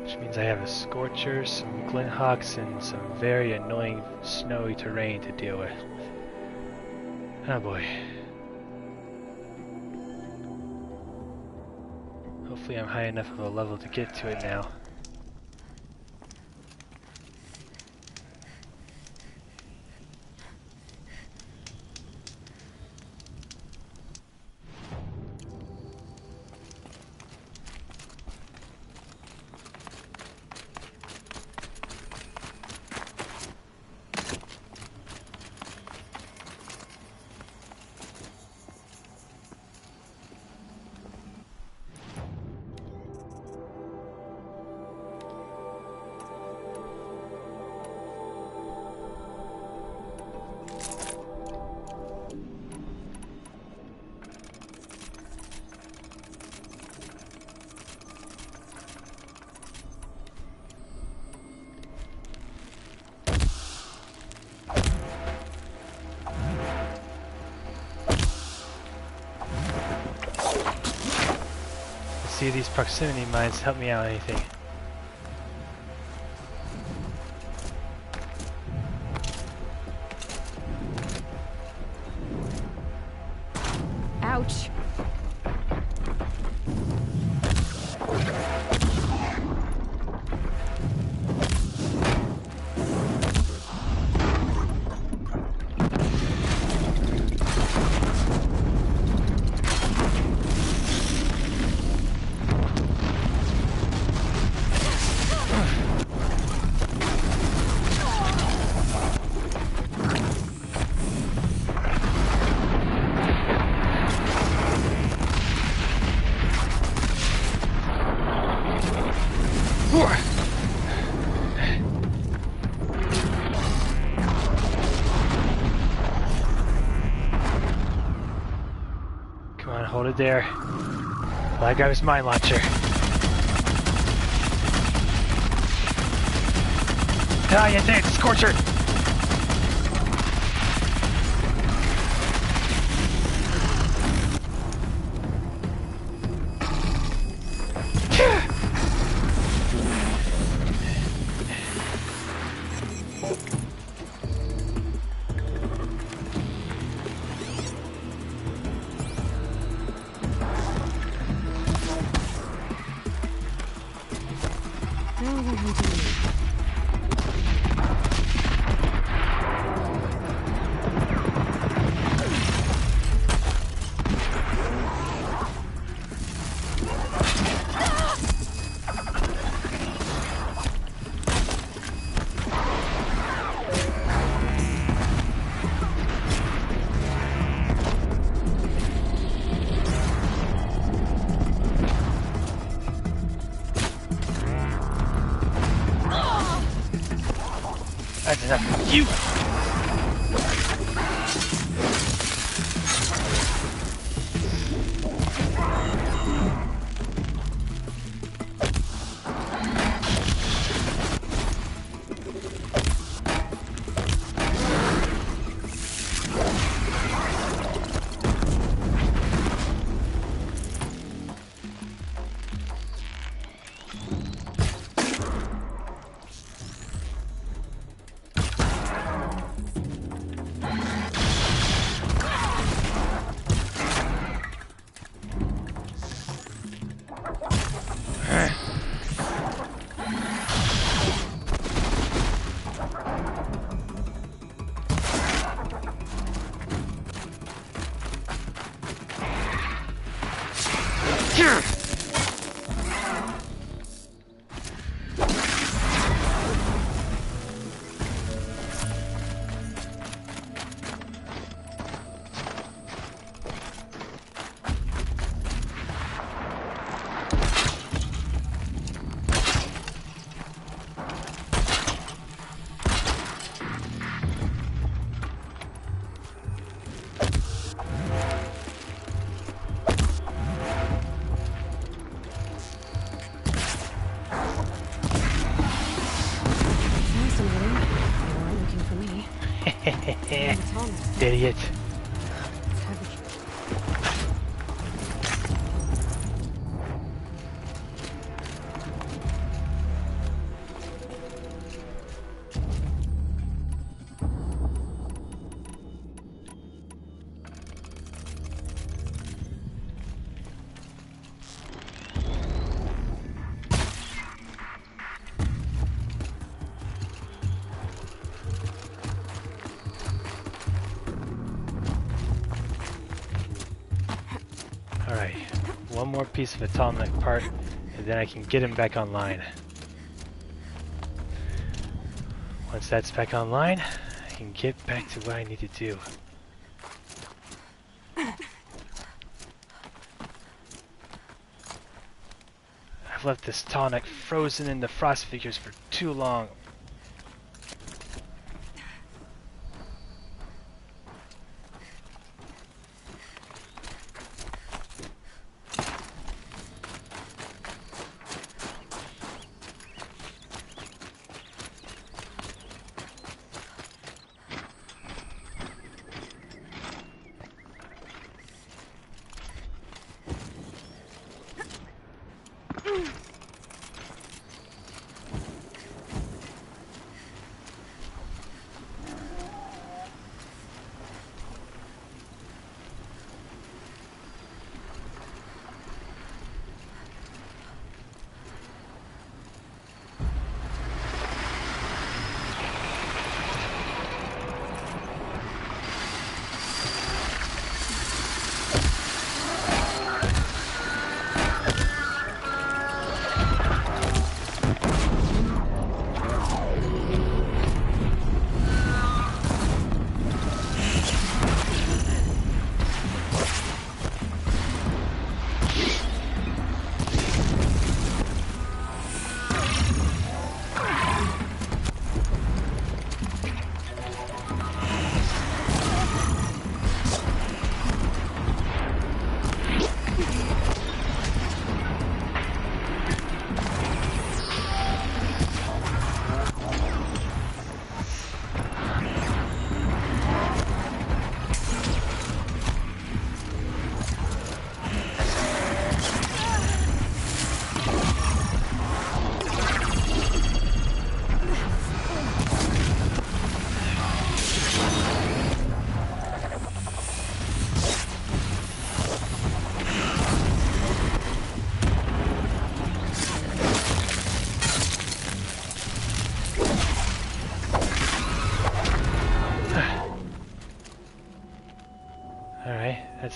Which means I have a Scorcher, some Glinthawks, and some very annoying snowy terrain to deal with. Oh boy. Hopefully I'm high enough of a level to get to it now. see if these proximity mines help me out anything. Ouch. Come on, hold it there. While I grab his mine launcher. Ah, you did! Scorcher! That's enough of you! Idiot. Alright, one more piece of atomic part, and then I can get him back online. Once that's back online, I can get back to what I need to do. I've left this tonic frozen in the frost figures for too long.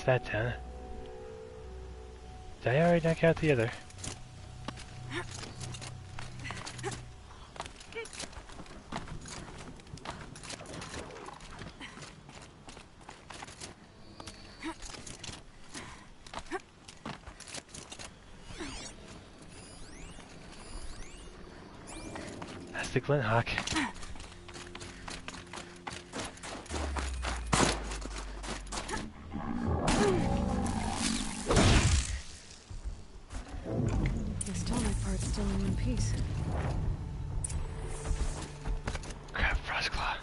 that down. Did I already knock out the other? That's the Glenhawk. This tonic part's still in one piece. Crap, Frostclaw.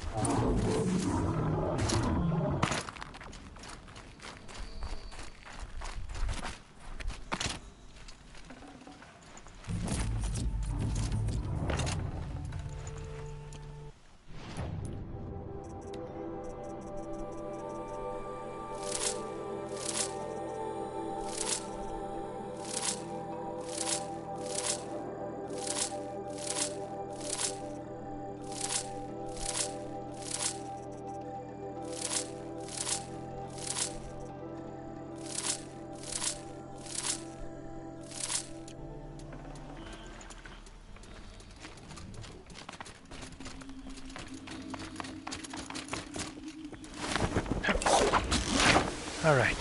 All right.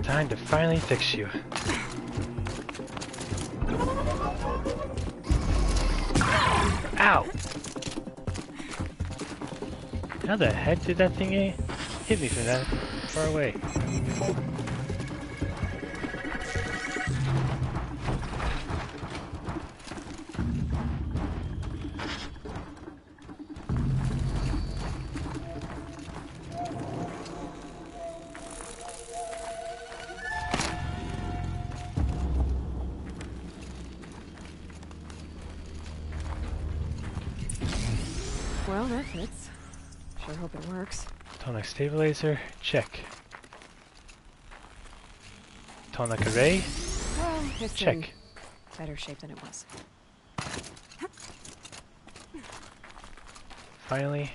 Time to finally fix you. Ow! How the heck did that thing hit me from that far away? Well, that fits. Sure hope it works. Tonic stabilizer, check. Tonic array, Well, it's in check. better shape than it was. Finally,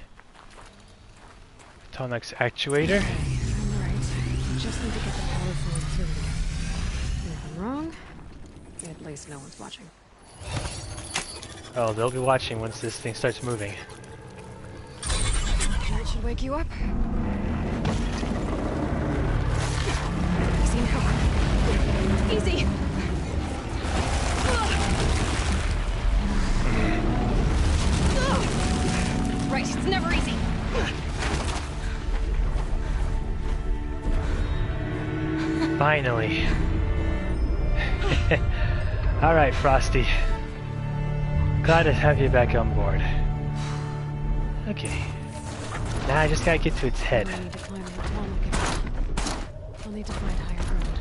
Tonic's actuator. I'm right. Just need to get the power flowing through again. Nothing wrong. At least no one's watching. Oh, they'll be watching once this thing starts moving. That should wake you up. Easy now. Easy. Right, it's never easy. Finally. Alright, Frosty. Glad to have you back on board. Okay. Now I just gotta get to its head. I need to climb the tonic again. I'll need to find higher ground.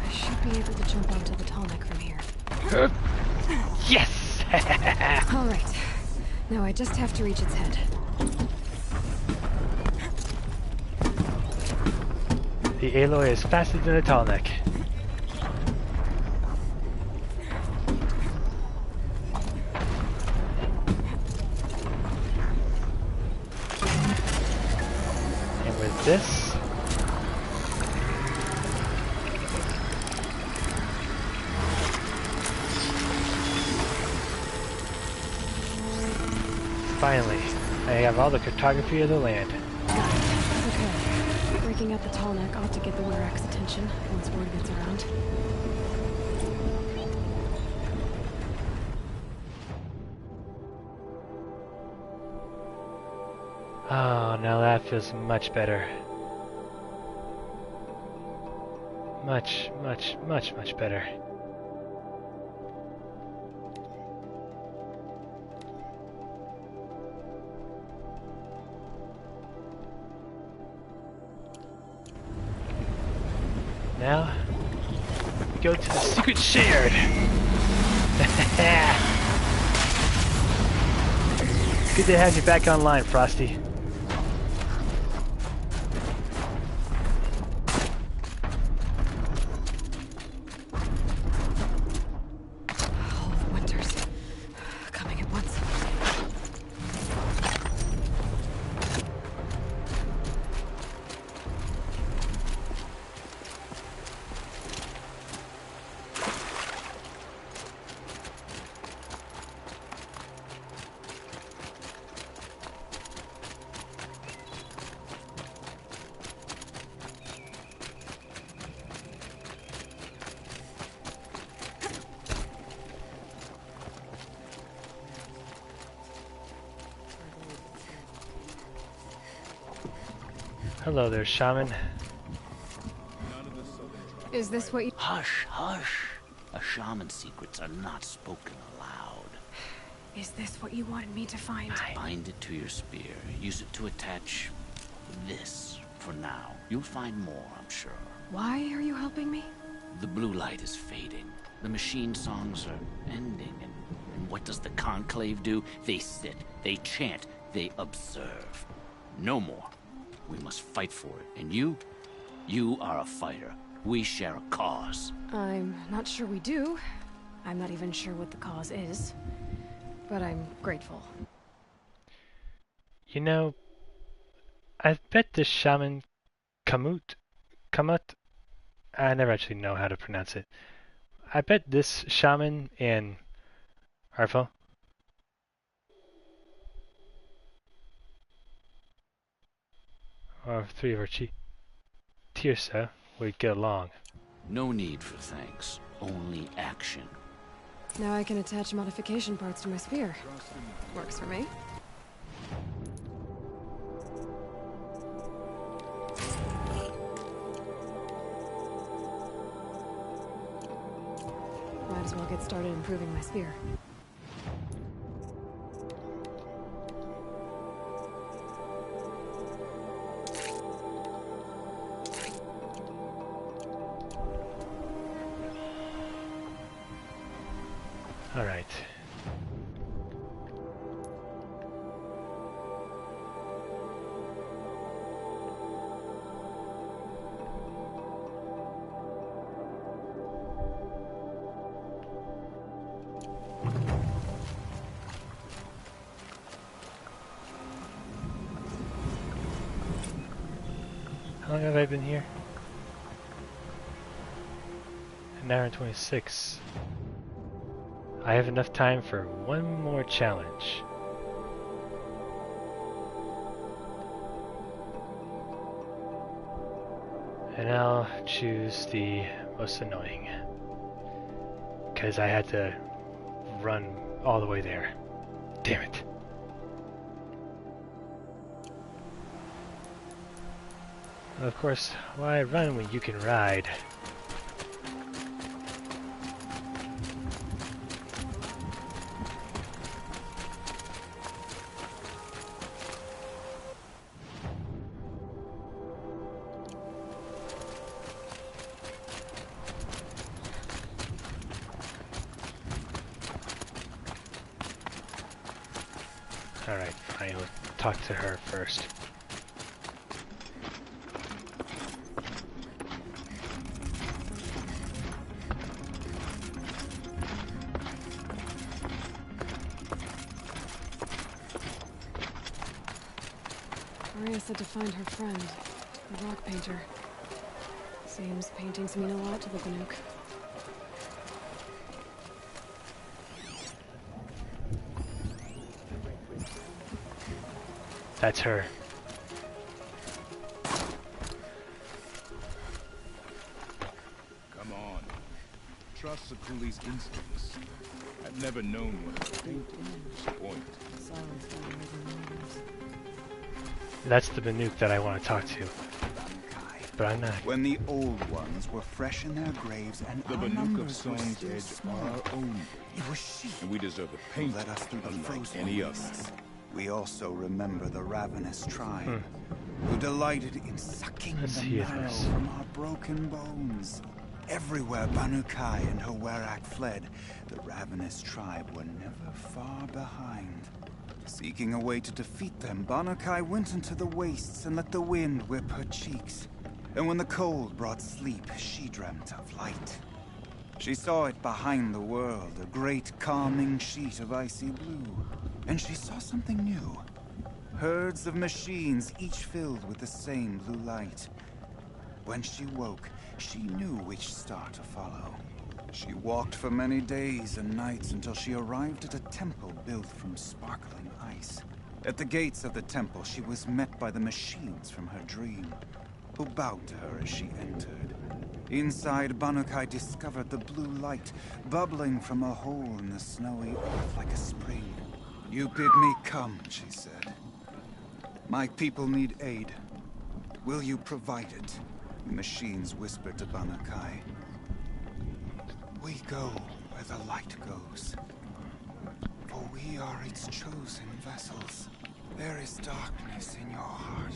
I should be able to jump onto the tonic from here. Yes! Alright. Now I just have to reach its head. The Aloy is faster than the Tallneck. And with this... Finally, I have all the cartography of the land. Okay. Breaking out the tallneck ought to get the Werak's attention once word gets around. Oh, now that feels much better. Much, much, much, much better. Now, go to the secret shared. Good to have you back online, Frosty. Hello there, Shaman. Is this what you... Hush, hush. A shaman's secrets are not spoken aloud. Is this what you wanted me to find? Bind it to your spear. Use it to attach this for now. You'll find more, I'm sure. Why are you helping me? The blue light is fading. The machine songs are ending. And what does the conclave do? They sit, they chant, they observe. No more. We must fight for it. And you are a fighter. We share a cause. I'm not sure we do. I'm not even sure what the cause is. But I'm grateful. You know, I bet this Shaman Kamut, I never actually know how to pronounce it. I bet this Shaman in Arfo or three of our Tirsa would get along. No need for thanks. Only action. Now I can attach modification parts to my spear. Works for me. Might as well get started improving my spear. All right. How long have I been here? An hour and 26. I have enough time for one more challenge. And I'll choose the most annoying. Because I had to run all the way there. Damn it. Of course, why run when you can ride? Alright, fine, we'll talk to her first. Maria said to find her friend, the rock painter. Seems paintings mean a lot to the Banuk. That's her. Come on. Trust Sakuli's instincts. I've never known what a paint is. Point. That's the Banuk that I want to talk to. But I'm not. When the old ones were fresh in their graves and The our Banuk of numbers were Song's still Edge small, are our own. it was she And we deserve a who paint led us through the unlike frozen any other. wastes. We also remember the ravenous tribe, who delighted in sucking Let's the hear marrow this. from our broken bones. Everywhere Banukai and her Werak fled, the ravenous tribe were never far behind. Seeking a way to defeat them, Banukai went into the wastes and let the wind whip her cheeks. And when the cold brought sleep, she dreamt of light. She saw it behind the world, a great calming sheet of icy blue. And she saw something new. Herds of machines, each filled with the same blue light. When she woke, she knew which star to follow. She walked for many days and nights until she arrived at a temple built from sparkling ice. At the gates of the temple, she was met by the machines from her dream, who bowed to her as she entered. Inside, Banukai discovered the blue light bubbling from a hole in the snowy earth like a spring. "You bid me come," she said. "My people need aid. Will you provide it? The machines whispered to Banu-Kai. We go where the light goes. For we are its chosen vessels. There is darkness in your heart.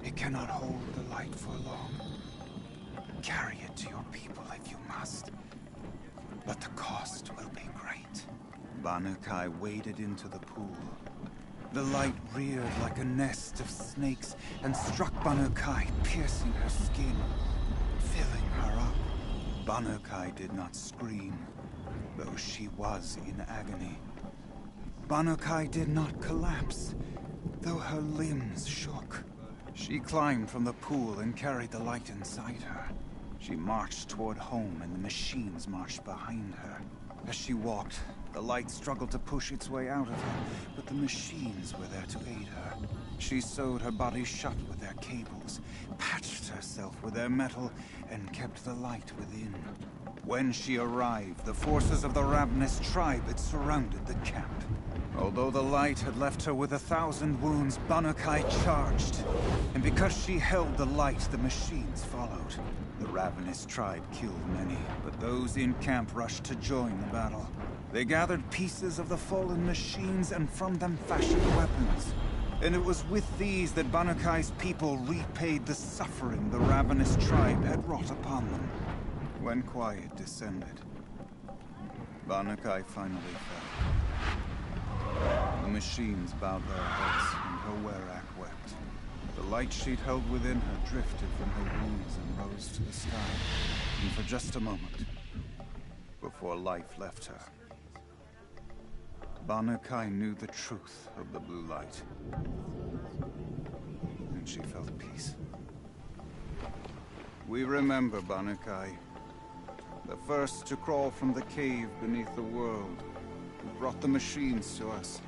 It cannot hold the light for long. Carry it to your people if you must. But the cost will be great. Banu-Kai waded into the pool. The light reared like a nest of snakes and struck Banu-Kai, piercing her skin, filling her up. Banu-Kai did not scream, though she was in agony. Banu-Kai did not collapse, though her limbs shook. She climbed from the pool and carried the light inside her. She marched toward home, and the machines marched behind her. As she walked, the light struggled to push its way out of her, but the machines were there to aid her. She sewed her body shut with their cables, patched herself with their metal, and kept the light within. When she arrived, the forces of the ravenous tribe had surrounded the camp. Although the light had left her with 1,000 wounds, Banu-Kai charged. And because she held the light, the machines followed. The ravenous tribe killed many, but those in camp rushed to join the battle. They gathered pieces of the fallen machines and from them fashioned weapons. And it was with these that Banu-Kai's people repaid the suffering the ravenous tribe had wrought upon them. When quiet descended, Banu-Kai finally fell. The machines bowed their heads, and her werak wept. The light she'd held within her drifted from her wounds and rose to the sky. And for just a moment, before life left her, Banu-Kai knew the truth of the blue light. And she felt peace. We remember Banu-Kai, the first to crawl from the cave beneath the world, who brought the machines to us.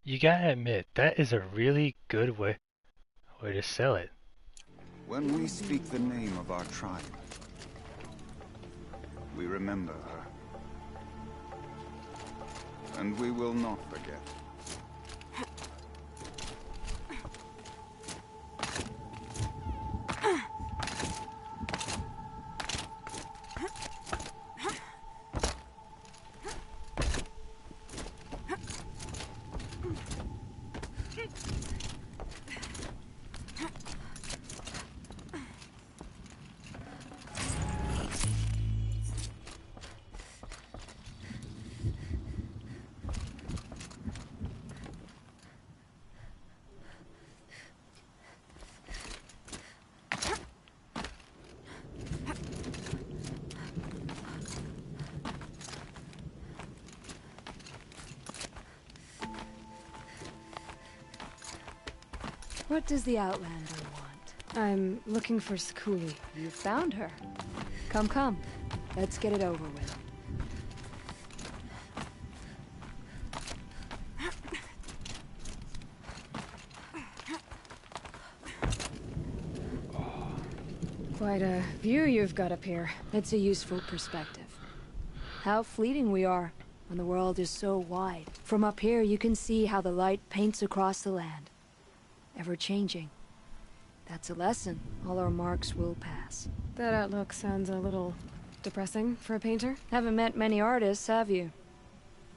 You gotta admit, that is a really good way to sell it. When we speak the name of our tribe, we remember her. And we will not forget. What does the Outlander want? I'm looking for Skuli. You found her. Come, come. Let's get it over with. Quite a view you've got up here. It's a useful perspective. How fleeting we are when the world is so wide. From up here you can see how the light paints across the land. Ever-changing. That's a lesson. All our marks will pass. That outlook sounds a little depressing for a painter. Haven't met many artists, have you?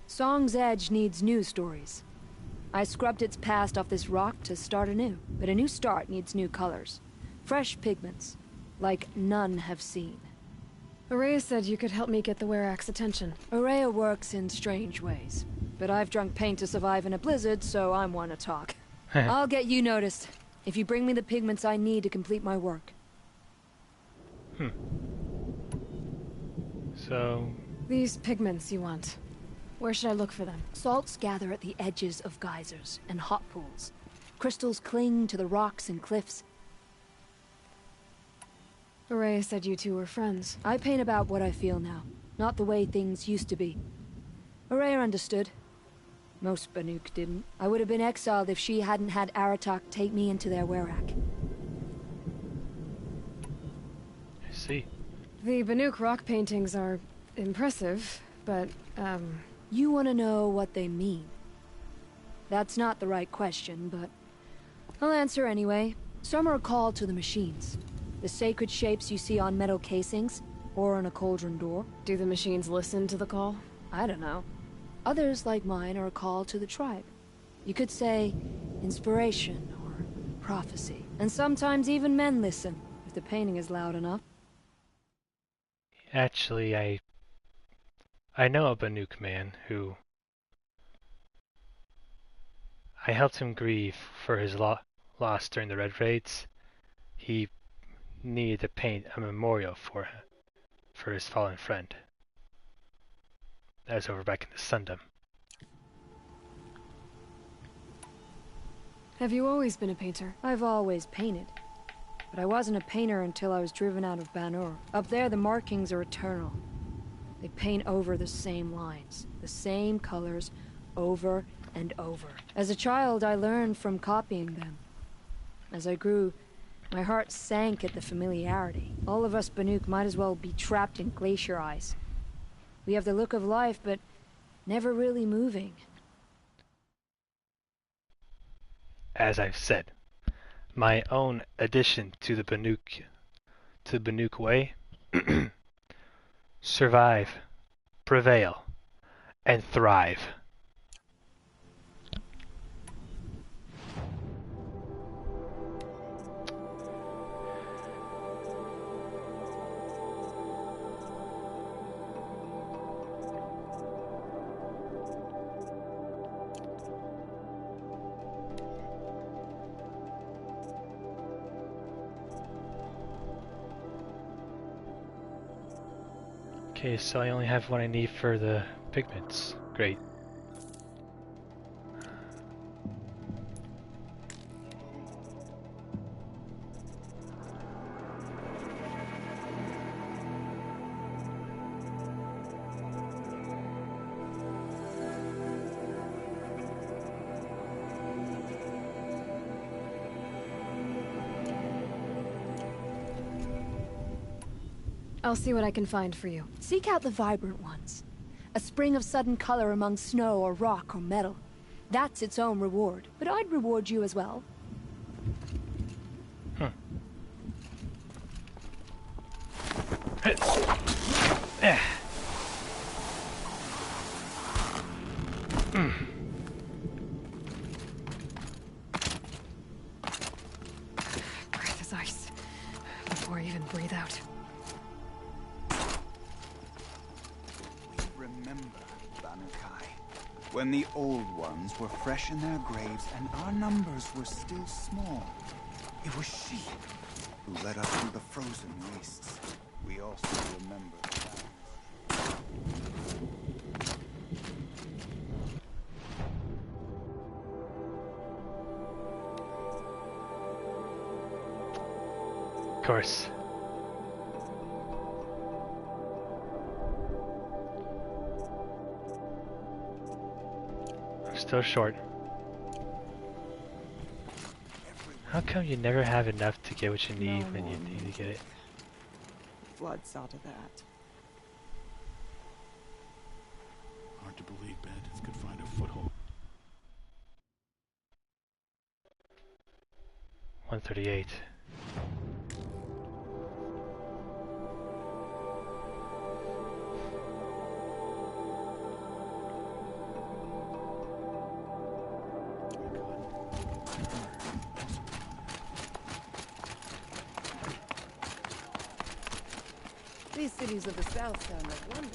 Song's Edge needs new stories. I scrubbed its past off this rock to start anew, but a new start needs new colors. Fresh pigments, like none have seen. Araya said you could help me get the Werak's attention. Araya works in strange ways, but I've drunk paint to survive in a blizzard, so I'm one to talk. I'll get you noticed, if you bring me the pigments I need to complete my work. So... These pigments you want. Where should I look for them? Salts gather at the edges of geysers and hot pools. Crystals cling to the rocks and cliffs. Araya said you two were friends. I paint about what I feel now, not the way things used to be. Araya understood. Most Banuk didn't. I would have been exiled if she hadn't had Aratak take me into their Werak. I see. The Banuk rock paintings are impressive, but, You want to know what they mean? That's not the right question, but I'll answer anyway. Some are called to the machines. The sacred shapes you see on metal casings, or on a cauldron door. Do the machines listen to the call? I don't know. Others, like mine, are called to the tribe. You could say inspiration or prophecy. And sometimes even men listen, if the painting is loud enough. Actually, I know a Banuk man who I helped him grieve for his loss during the Red Raids. He needed to paint a memorial for his fallen friend. That was over back in the Sundom. Have you always been a painter? I've always painted. But I wasn't a painter until I was driven out of Banur. Up there, the markings are eternal. They paint over the same lines, the same colors, over and over. As a child, I learned from copying them. As I grew, my heart sank at the familiarity. All of us Banuk might as well be trapped in glacier ice. We have the look of life, but never really moving. As I've said, my own addition to the Banuk way: survive, prevail, and thrive. Okay, so I only have what I need for the pigments. Great. I'll see what I can find for you. Seek out the vibrant ones. A spring of sudden color among snow or rock or metal. That's its own reward. But I'd reward you as well. Breath is ice. Before I even breathe out. Remember, Banukai, when the old ones were fresh in their graves and our numbers were still small. It was she who led us through the frozen wastes. We also remember the Of course. Still short. How come you never have enough to get what you need when you need to get it? Flood saw to that. Hard to believe bandits could find a foothold. 138. These cities of the south sound like London.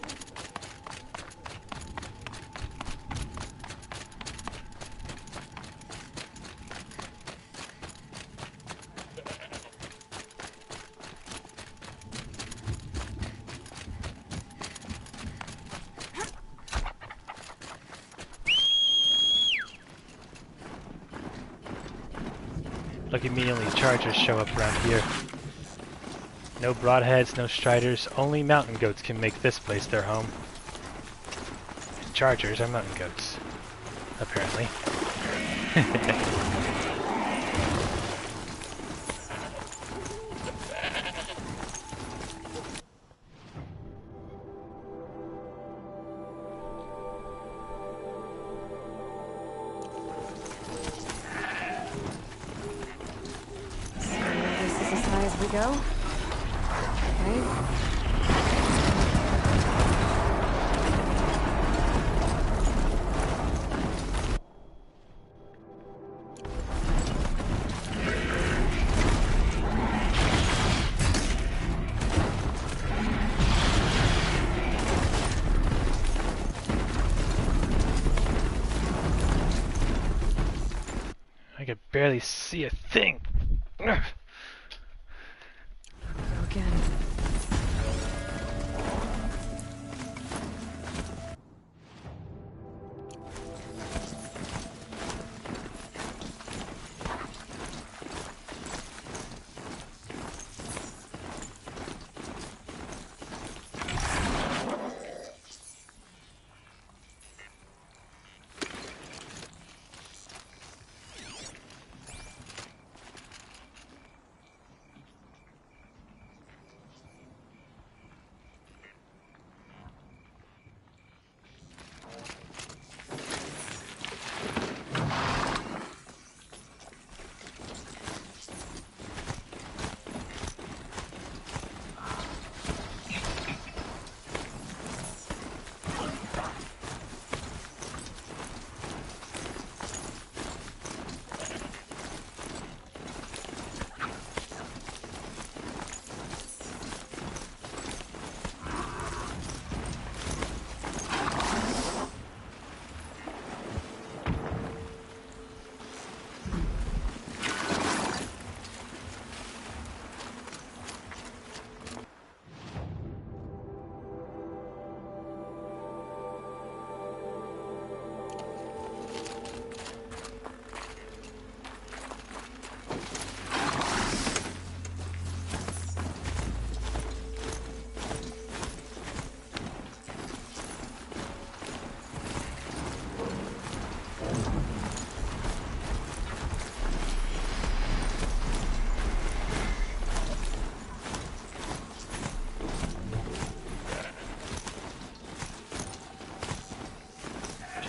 Look at me, only chargers show up around here. No broadheads, no striders, only mountain goats can make this place their home. Chargers are mountain goats, apparently. go. Okay. I could barely see a thing. Go again.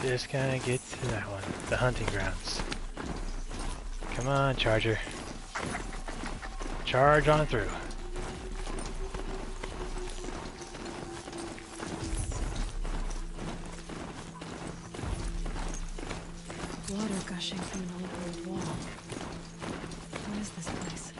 Just gotta get to that one. The hunting grounds. Come on, Charger. Charge on through. Water gushing from an old wall. What is this place?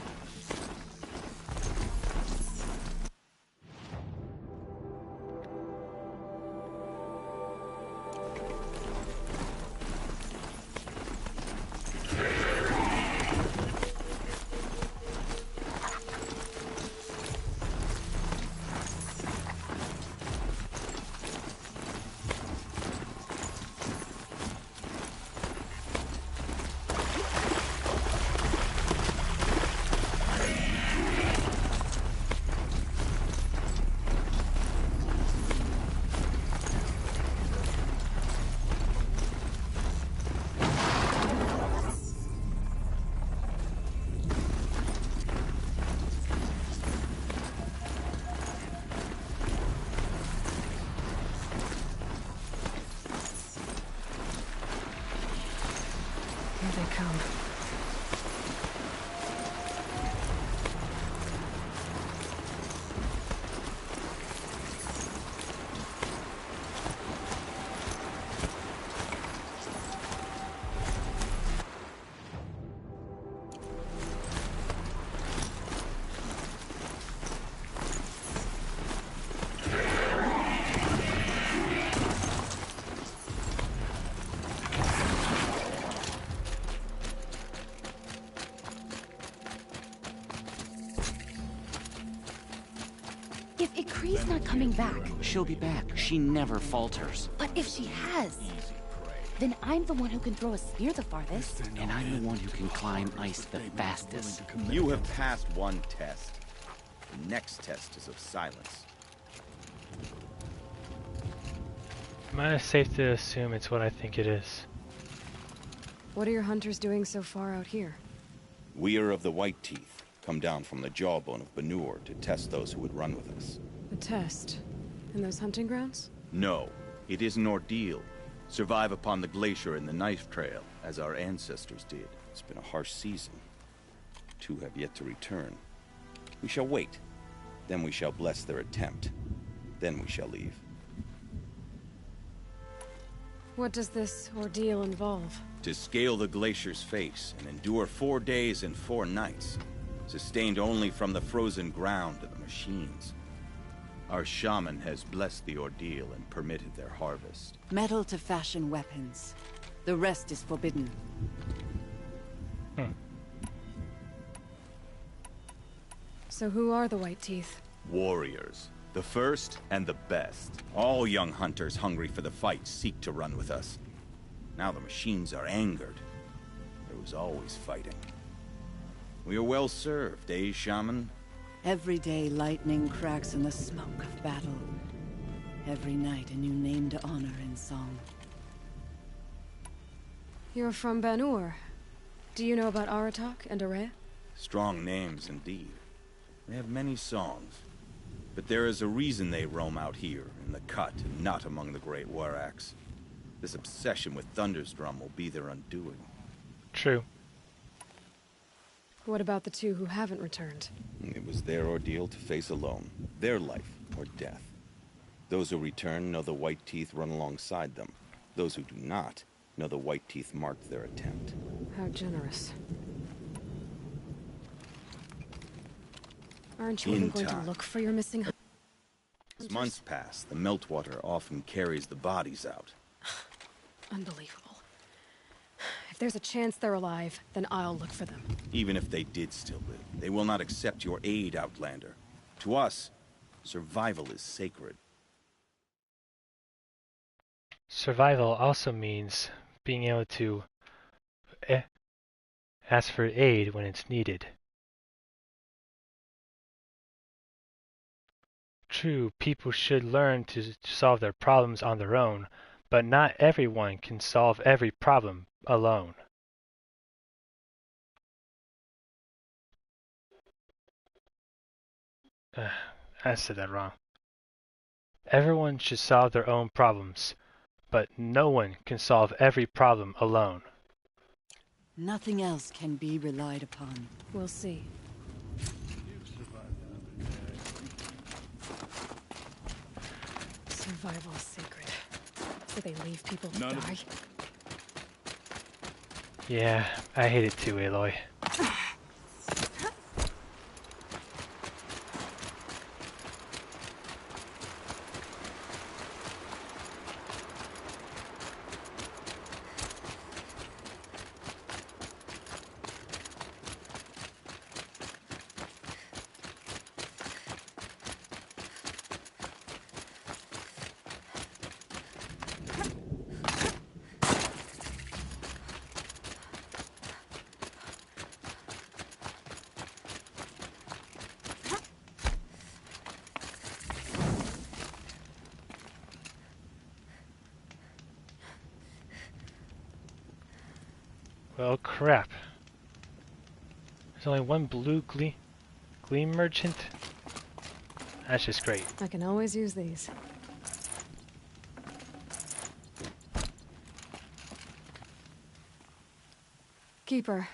Here they come. If Ikri's not coming back, She'll be back. She never falters. but if she has, then I'm the one who can throw a spear the farthest. And I'm the one who can climb ice the fastest. You have passed one test. The next test is of silence. Am I safe to assume it's what I think it is? What are your hunters doing so far out here? We are of the White Teeth, come down from the jawbone of Banur to test those who would run with us. A test? In those hunting grounds? No, it is an ordeal. Survive upon the glacier and the knife trail, as our ancestors did. It's been a harsh season. Two have yet to return. We shall wait. Then we shall bless their attempt. Then we shall leave. What does this ordeal involve? To scale the glacier's face and endure 4 days and 4 nights, sustained only from the frozen ground of the machines. Our shaman has blessed the ordeal and permitted their harvest. Metal to fashion weapons. The rest is forbidden. So who are the White Teeth? Warriors. The first and the best. All young hunters hungry for the fight seek to run with us. Now the machines are angered. There was always fighting. We are well served, eh, Shaman? Every day lightning cracks in the smoke of battle. Every night a new name to honor in song. You're from Banur. Do you know about Aratak and Aray? Strong names indeed. They have many songs. But there is a reason they roam out here, in the cut, and not among the great warracks. This obsession with Thundersdrum will be their undoing. True. What about the two who haven't returned? It was their ordeal to face alone. Their life or death. Those who return know the White Teeth run alongside them. Those who do not know the White Teeth marked their attempt. How generous. Aren't you even going to look for your missing... As months pass, the meltwater often carries the bodies out. Unbelievable. If there's a chance they're alive, then I'll look for them. Even if they did still live, they will not accept your aid, Outlander. To us, survival is sacred. Survival also means being able to ask for aid when it's needed. True, people should learn to solve their problems on their own, but not everyone can solve every problem alone. I said that wrong. Everyone should solve their own problems, but no one can solve every problem alone. Nothing else can be relied upon. We'll see. Survival is sacred. So they leave people to die? Yeah, I hate it too, Aloy. Well, crap. There's only one blue gleam merchant? That's just great. I can always use these. Keeper,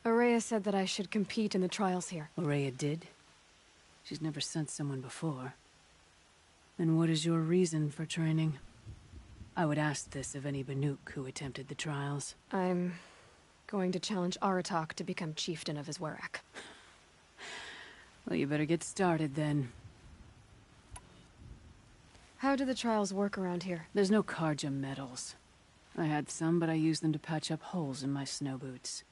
Araya said that I should compete in the trials here. Araya did? She's never sent someone before. And what is your reason for training? I would ask this of any Banuk who attempted the trials. I'm going to challenge Aratak to become chieftain of his Warrack. Well, you better get started then. How do the trials work around here? There's no Karja medals. I had some, but I used them to patch up holes in my snow boots.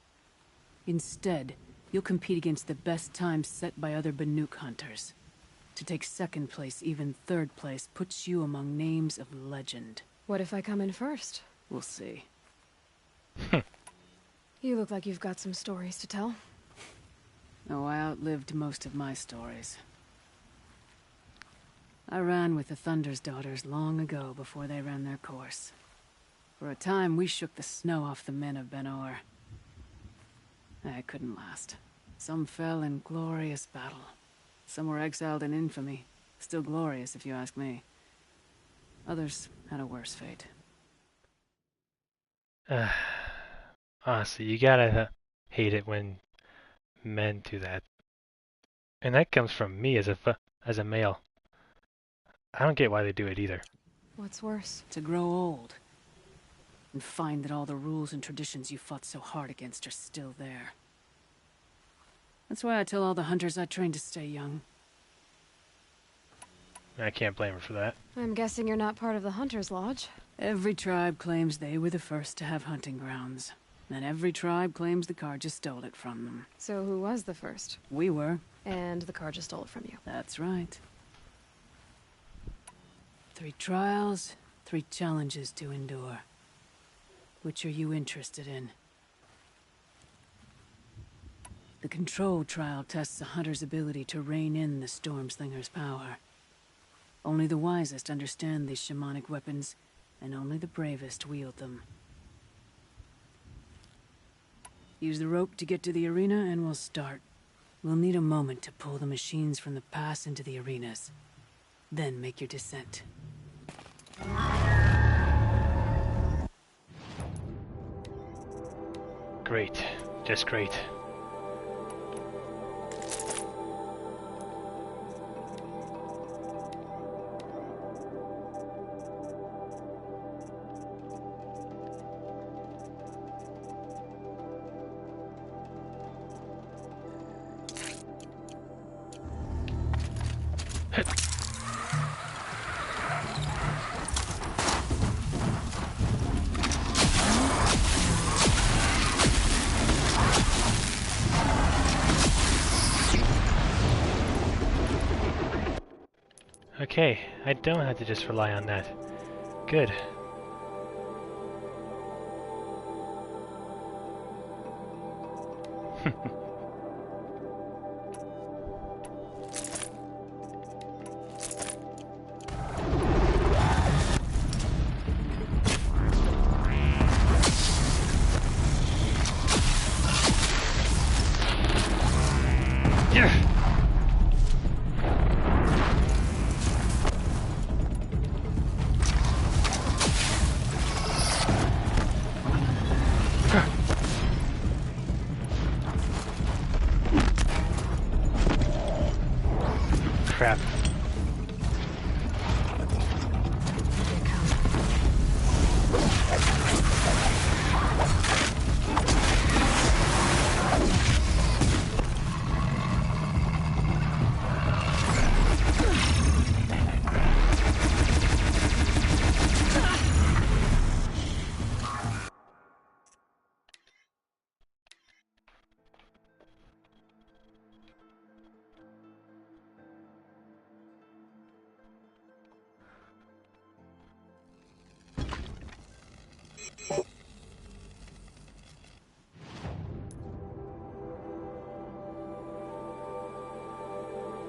Instead, you'll compete against the best times set by other Banuk hunters. To take second place, even third place, puts you among names of legend. What if I come in first? We'll see. You look like you've got some stories to tell. Oh, I outlived most of my stories. I ran with the Thunder's daughters long ago before they ran their course. For a time, we shook the snow off the men of Banur. I couldn't last. Some fell in glorious battle. Some were exiled in infamy. Still glorious, if you ask me. Others had a worse fate. Honestly, you gotta hate it when men do that. And that comes from me as a male. I don't get why they do it either. What's worse? To grow old. And find that all the rules and traditions you fought so hard against are still there. That's why I tell all the hunters I train to stay young. I can't blame her for that. I'm guessing you're not part of the Hunter's Lodge. Every tribe claims they were the first to have hunting grounds. And every tribe claims the Karja stole it from them. So who was the first? We were. And the Karja stole it from you. That's right. 3 trials, 3 challenges to endure. Which are you interested in? The control trial tests a hunter's ability to rein in the Stormslinger's power. Only the wisest understand these shamanic weapons, and only the bravest wield them. Use the rope to get to the arena, and we'll start. We'll need a moment to pull the machines from the pass into the arenas. Then make your descent. Great. Just great. Okay, I don't have to just rely on that. Good. Crap.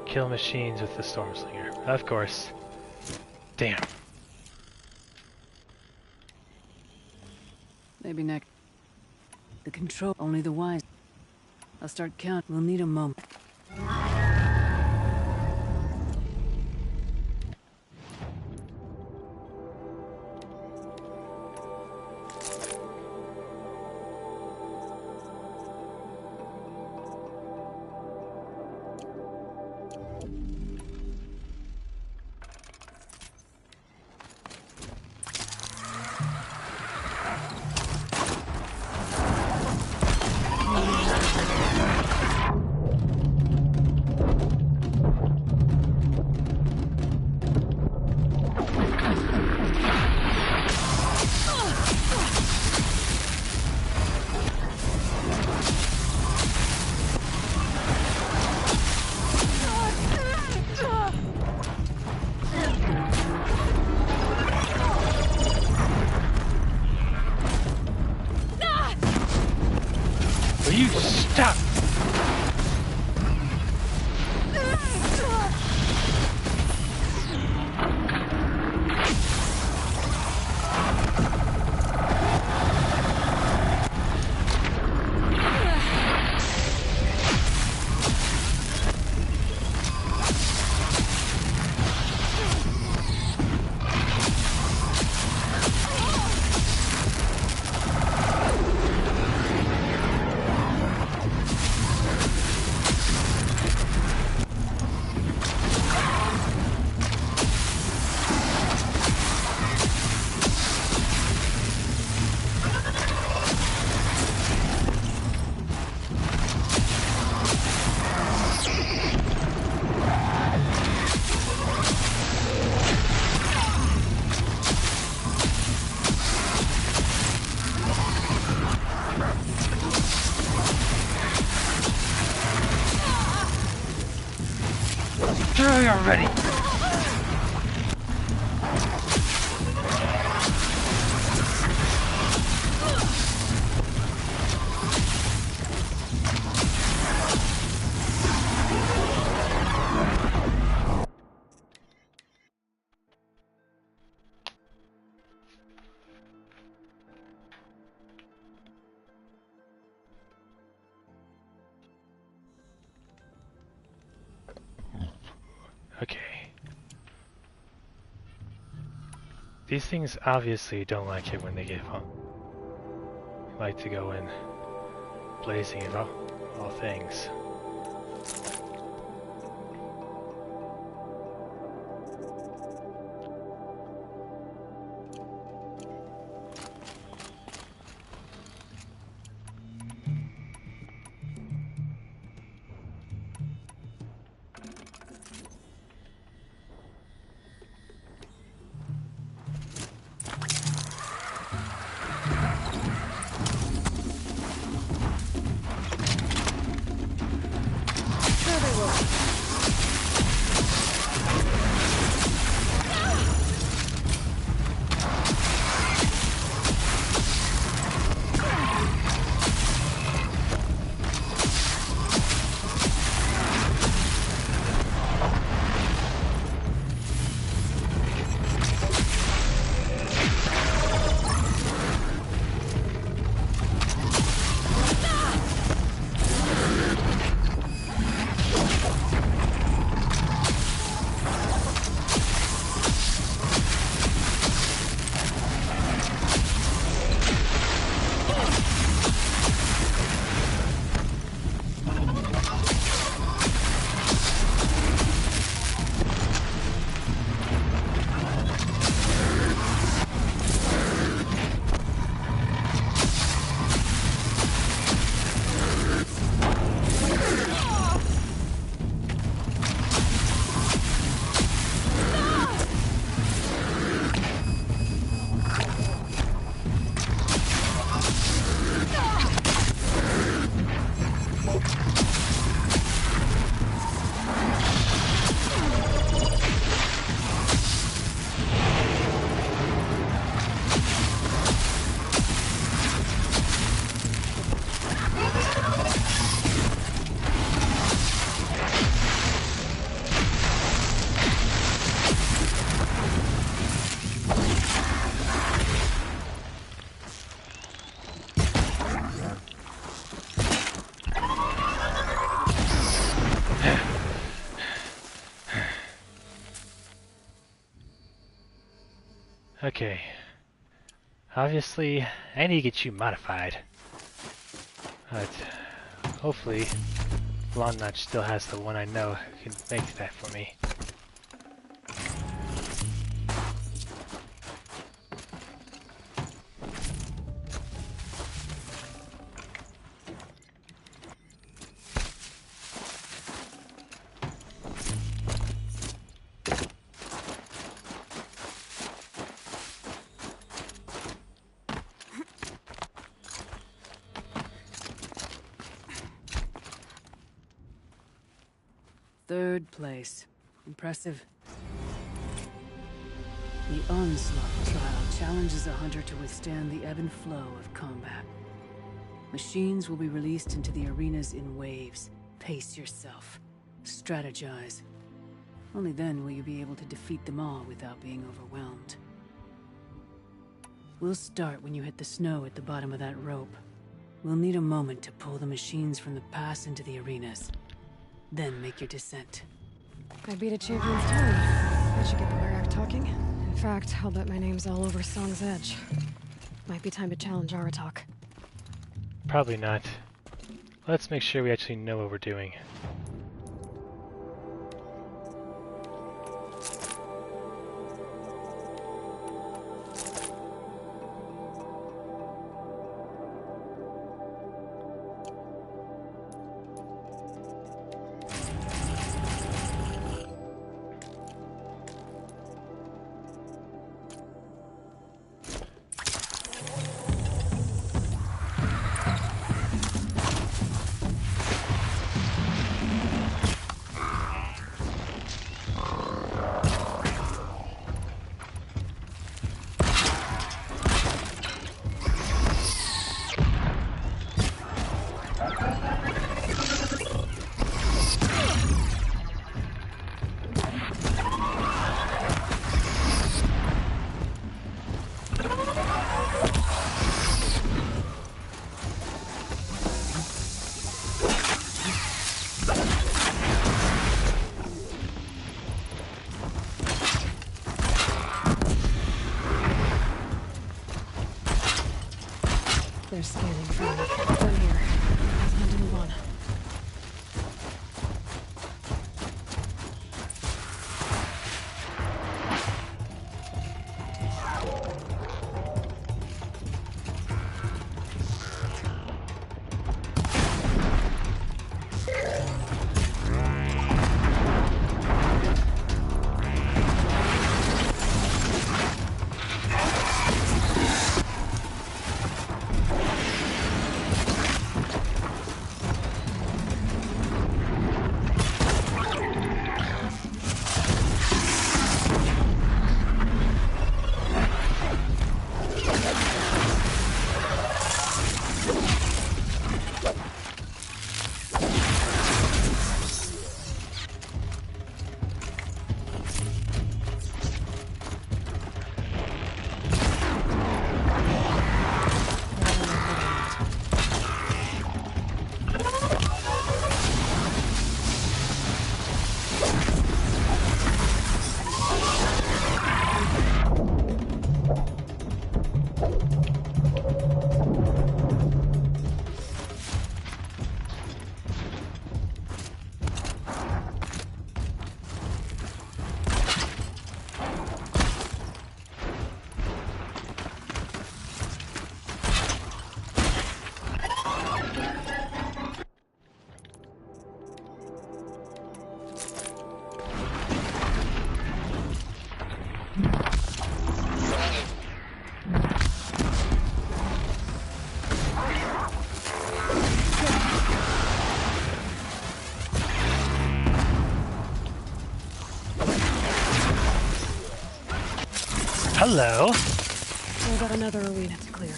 Kill machines with the Stormslinger. Of course. Damn. Maybe next. The control, only the wise. I'll start count. We'll need a moment. Will you stop? already! Okay. These things obviously don't like it when they get hung. They like to go in blazing of all things. Okay. Obviously, I need to get you modified. But hopefully, Long Notch still has the one I know who can make that for me. Third place. Impressive. The Onslaught trial challenges a hunter to withstand the ebb and flow of combat. Machines will be released into the arenas in waves. Pace yourself. Strategize. Only then will you be able to defeat them all without being overwhelmed. We'll start when you hit the snow at the bottom of that rope. We'll need a moment to pull the machines from the pass into the arenas. Then make your descent. I beat a champion's time. I should get the Werak talking. In fact, I'll bet my name's all over Song's Edge. Might be time to challenge Aratak. Probably not. Let's make sure we actually know what we're doing. They're scanning for me. Done here. Time to move on. Hello. I've got another arena to clear.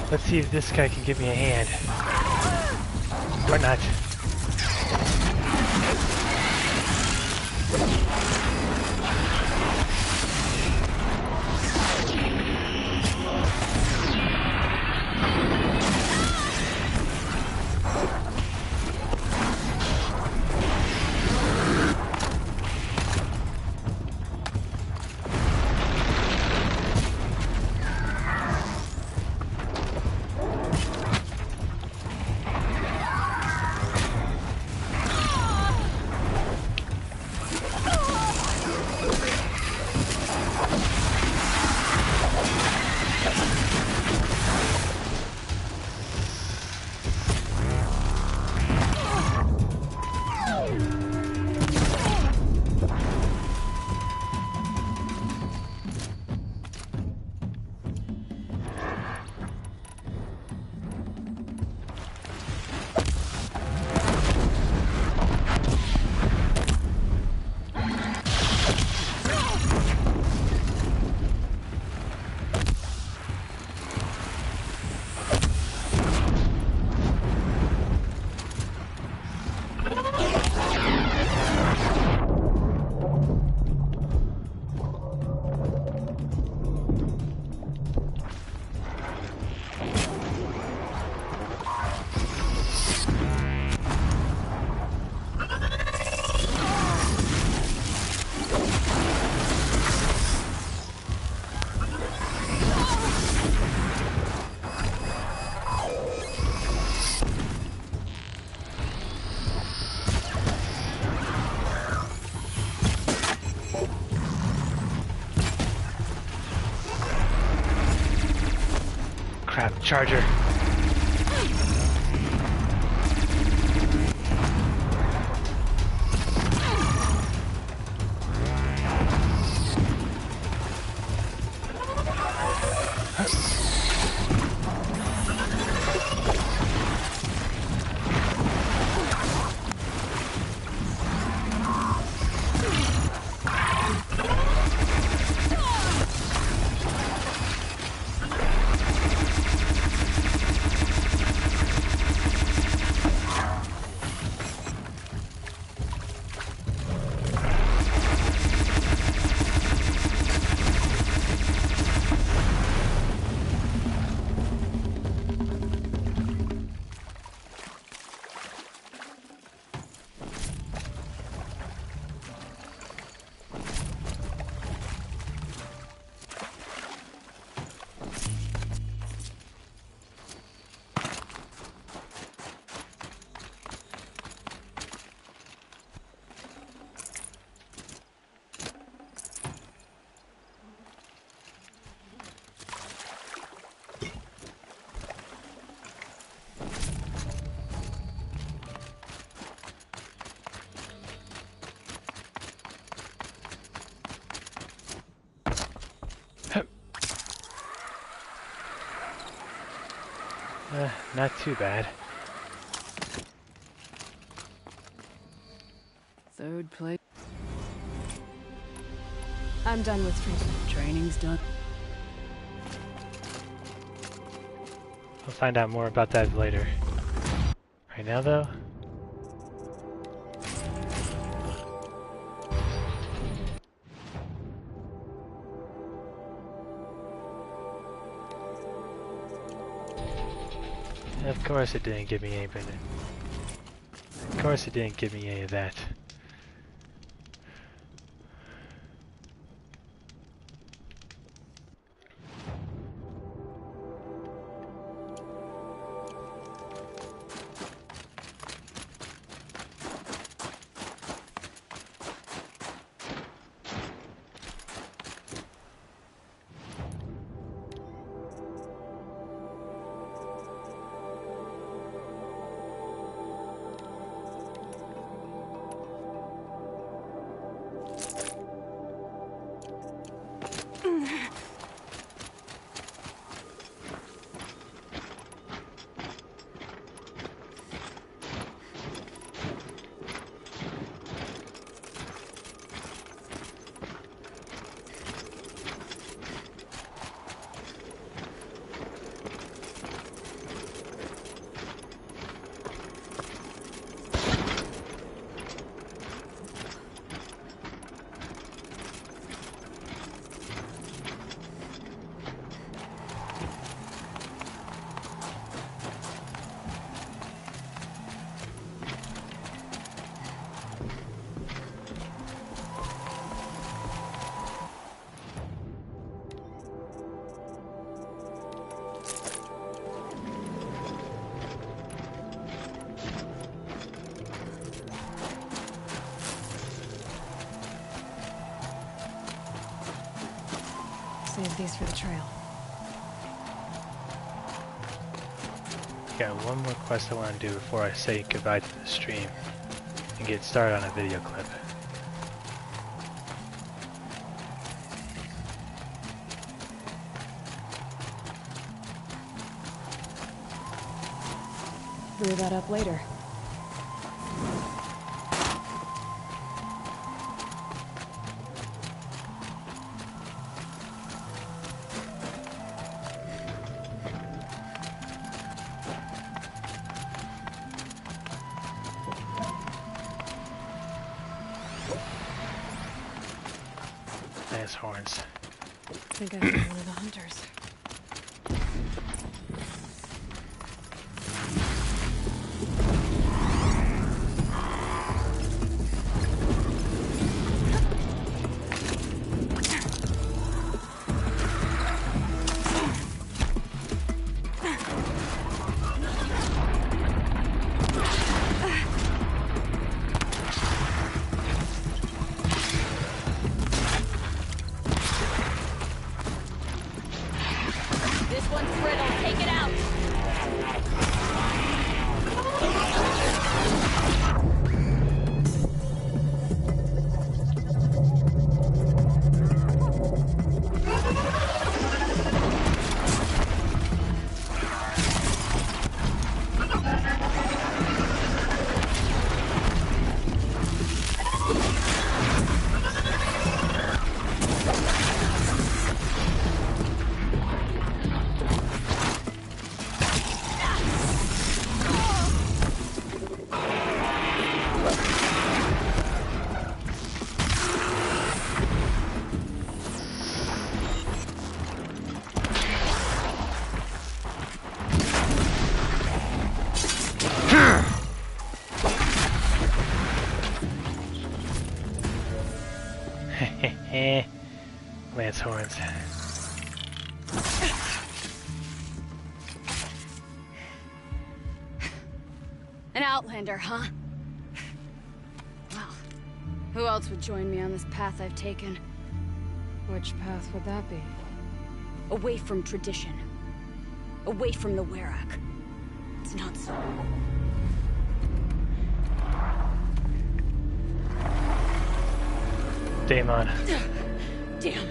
Let's see if this guy can give me a hand. Or not. Crap, charger. Not too bad. Third place. I'm done with treatment. Training's done. We'll find out more about that later. Right now, though. Of course it didn't give me anything. Of course it didn't give me any of that. Save these for the trail. Got one more quest I want to do before I say goodbye to the stream and get started on a video clip. Brew that up later. Nice horns. I think I found one of the hunters. Lance horns. An outlander, huh? Well, who else would join me on this path I've taken? Which path would that be? Away from tradition. Away from the Werak. It's not so. Daemon. Damn.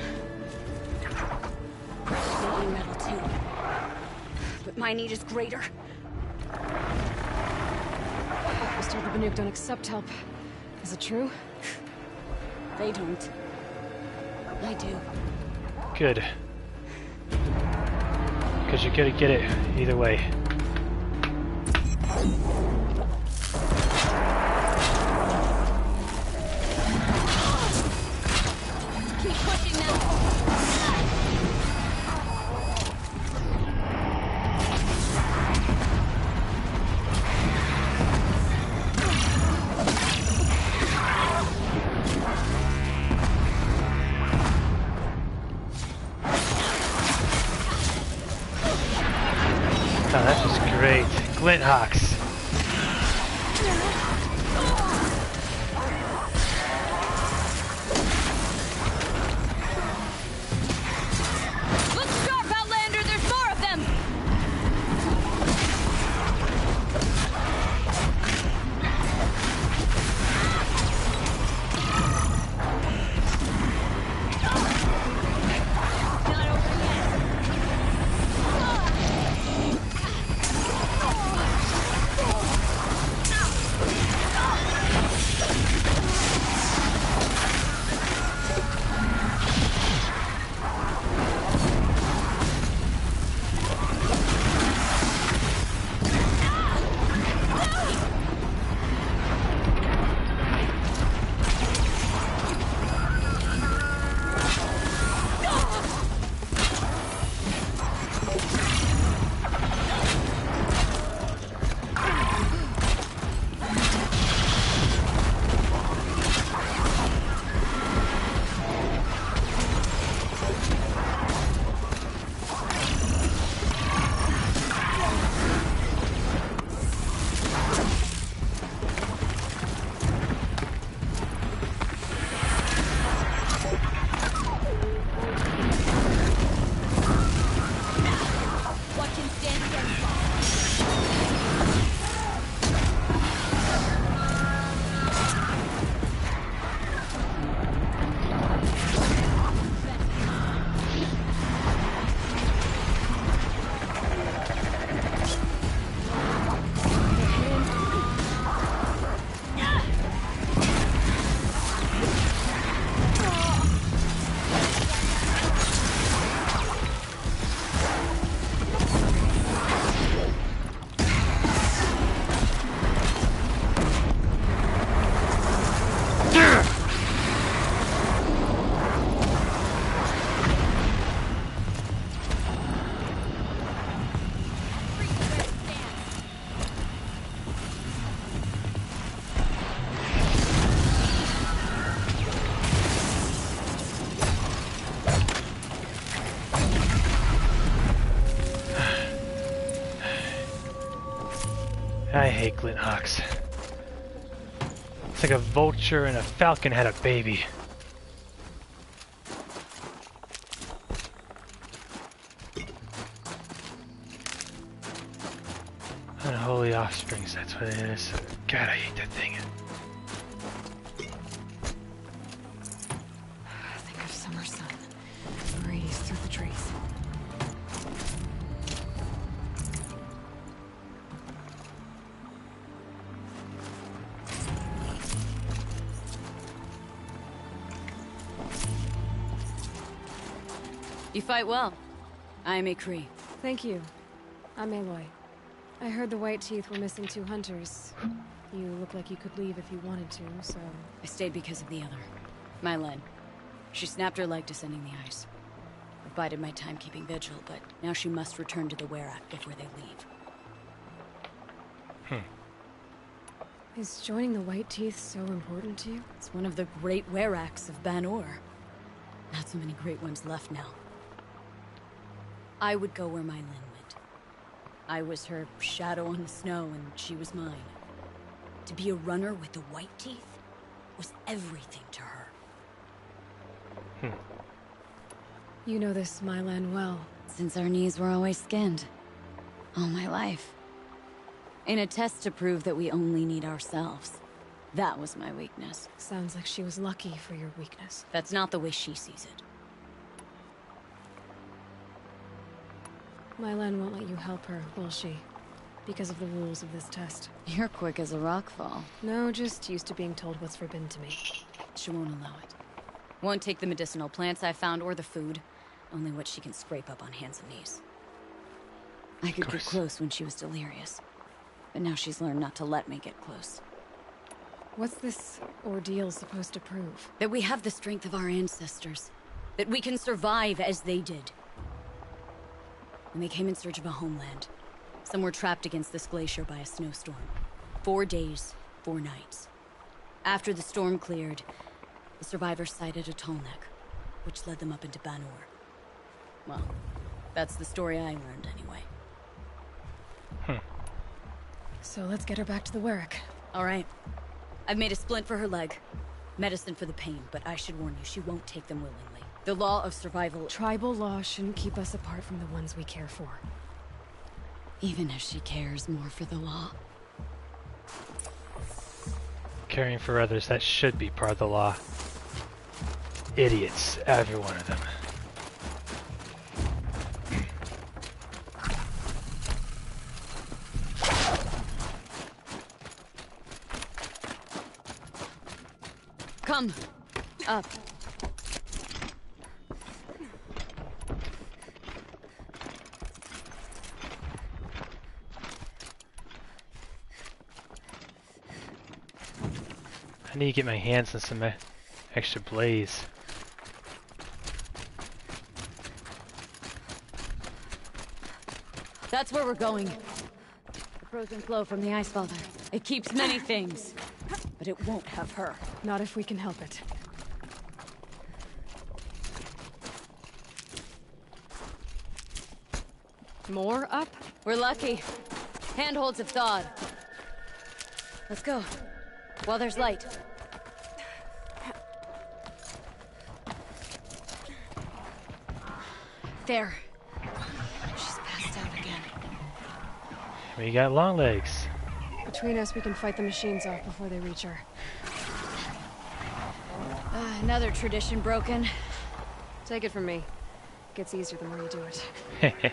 Maybe metal too. But but my need is greater. I was told the Banuk don't accept help. Is it true? They don't. I do. Good. Because you're gonna get it either way. Keep pushing them. Oh, that was great. Glint Hawks. Look sharp, Outlander! There's more of them! Not over yet. What can stand against? I hate Glint Hawks. It's like a vulture and a falcon had a baby. Unholy offsprings, that's what it is. God, I hate that thing. Think of summer sun. Breeze through the trees. You fight well. I am a Kree. Thank you. I'm Aloy. I heard the White Teeth were missing 2 hunters. You look like you could leave if you wanted to, so... I stayed because of the other. Mylen. She snapped her leg descending the ice. I bided my time keeping vigil, but now she must return to the Werak before they leave. Is joining the White Teeth so important to you? It's one of the great Weraks of Banor. Not so many great ones left now. I would go where Mylen went. I was her shadow on the snow, and she was mine. To be a runner with the White Teeth was everything to her. You know this Mylan well. Since our knees were always skinned. All my life. In a test to prove that we only need ourselves. That was my weakness. Sounds like she was lucky for your weakness. That's not the way she sees it. Mylan won't let you help her, will she? Because of the rules of this test. You're quick as a rock fall. No, just used to being told what's forbidden to me. She won't allow it. Won't take the medicinal plants I found or the food. Only what she can scrape up on hands and knees. I could get close when she was delirious. But now she's learned not to let me get close. What's this ordeal supposed to prove? That we have the strength of our ancestors. That we can survive as they did. When they came in search of a homeland, some were trapped against this glacier by a snowstorm. 4 days, 4 nights. After the storm cleared, the survivors sighted a tall neck, which led them up into Banur. Well, that's the story I learned anyway. So let's get her back to the Werrick. All right. I've made a splint for her leg. Medicine for the pain, but I should warn you, she won't take them willingly. The law of survival... Tribal law shouldn't keep us apart from the ones we care for. Even if she cares more for the law. Caring for others, that should be part of the law. Idiots, every one of them. Come. Up. I need to get my hands on some extra blaze. That's where we're going. The frozen flow from the Ice Father. It keeps many things, but it won't have her. Not if we can help it. More up? We're lucky. Handholds have thawed. Let's go. While there's light. There. She's passed out again. We got long legs. Between us, we can fight the machines off before they reach her. Another tradition broken. Take it from me. It gets easier the more you do it.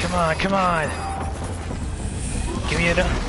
Come on, come on! Give me enough.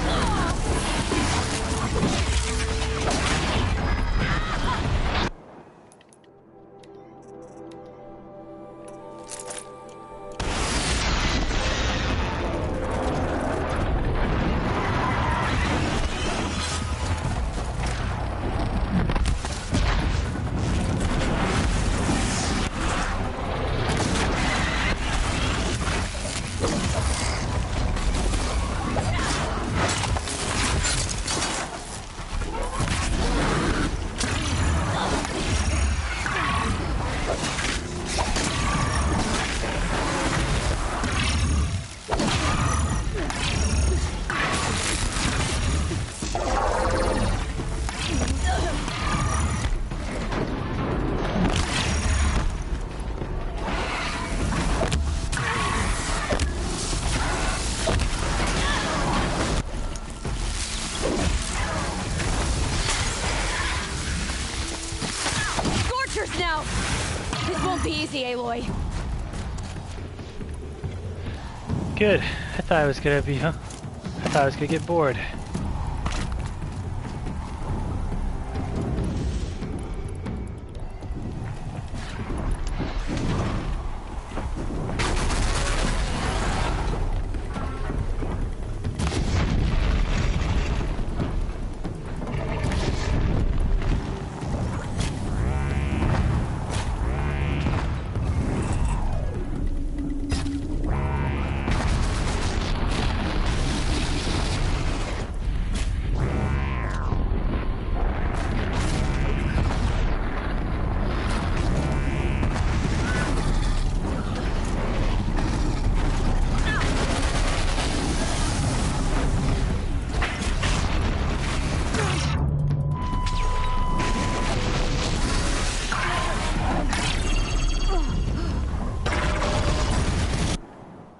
easy, Aloy. Good. I thought I was gonna be, I thought I was gonna get bored.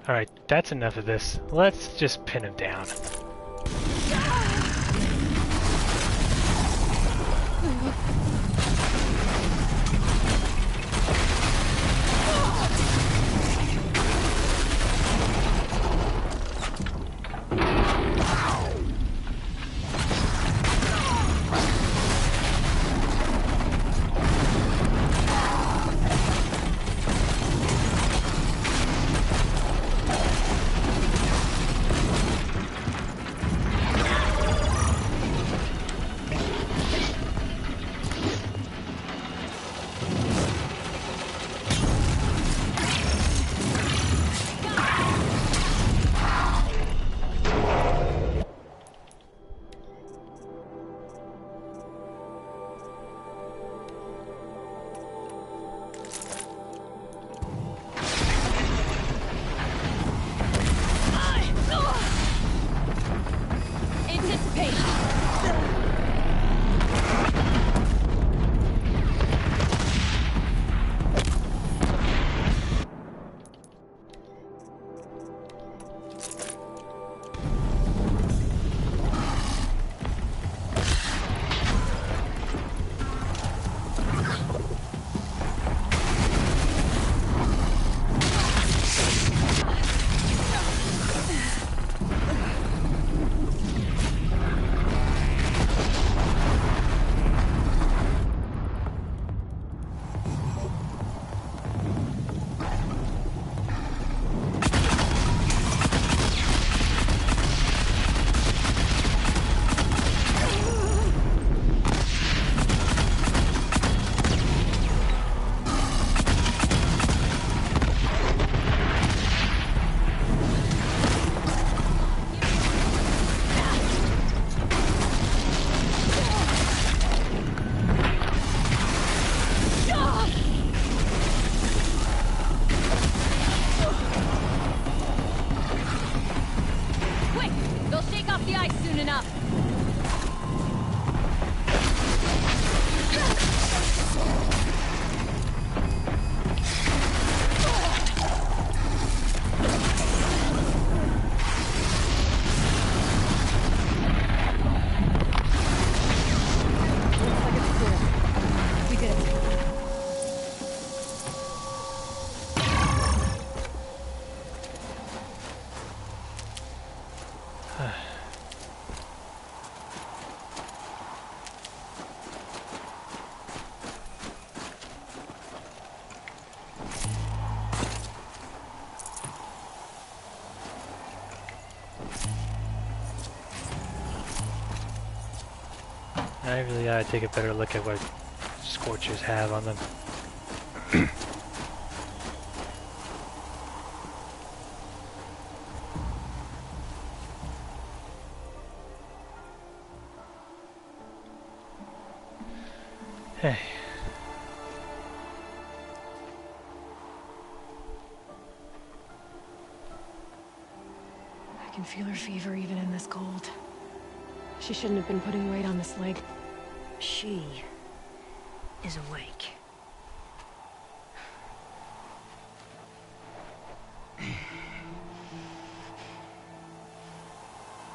Alright, that's enough of this. Let's just pin him down. I really gotta take a better look at what Scorchers have on them. Hey. I can feel her fever even in this cold. She shouldn't have been putting weight on this leg. She is awake.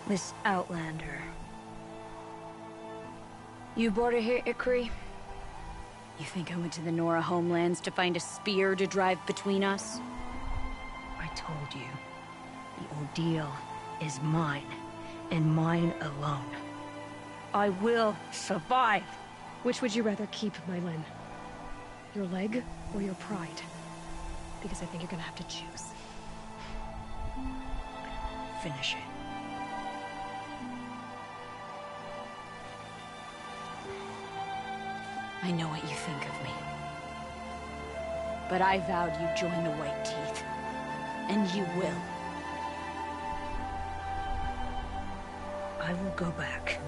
This Outlander. You brought her here, Ikri? You think I went to the Nora homelands to find a spear to drive between us? I told you, the ordeal is mine, and mine alone. I will survive! Which would you rather keep, Mylin? Your leg or your pride? Because I think you're gonna have to choose. Finish it. I know what you think of me. But I vowed you'd join the White Teeth. And you will. I will go back.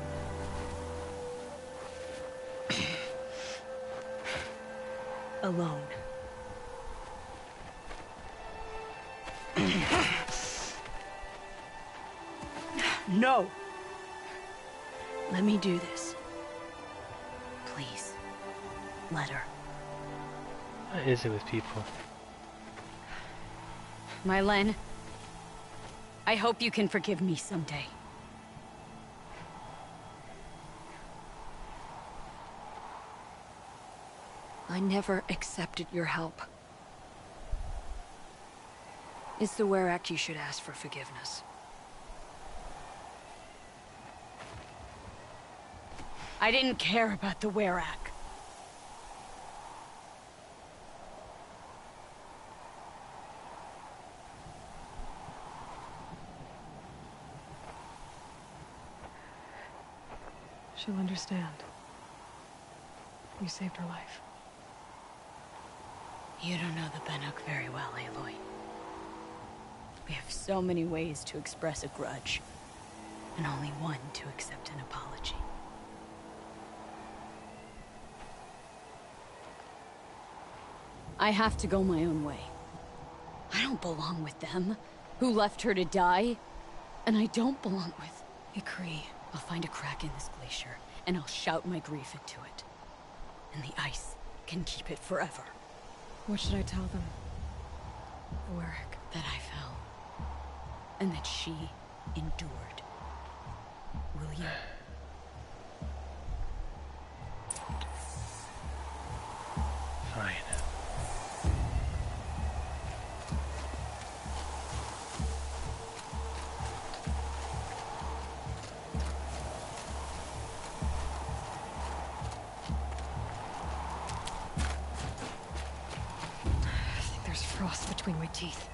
Alone. No! Let me do this. Please. Let her. What is it with people? Mylin, I hope you can forgive me someday. I never accepted your help. It's the Werak you should ask for forgiveness. I didn't care about the Werak. She'll understand. You saved her life. You don't know the Banuk very well, Aloy. We have so many ways to express a grudge, and only one to accept an apology. I have to go my own way. I don't belong with them, who left her to die, and I don't belong with Ikri. I'll find a crack in this glacier, and I'll shout my grief into it. And the ice can keep it forever. What should I tell them? The Werak. That I fell. And that she endured. Will you? Fine. I think there's frost between my teeth.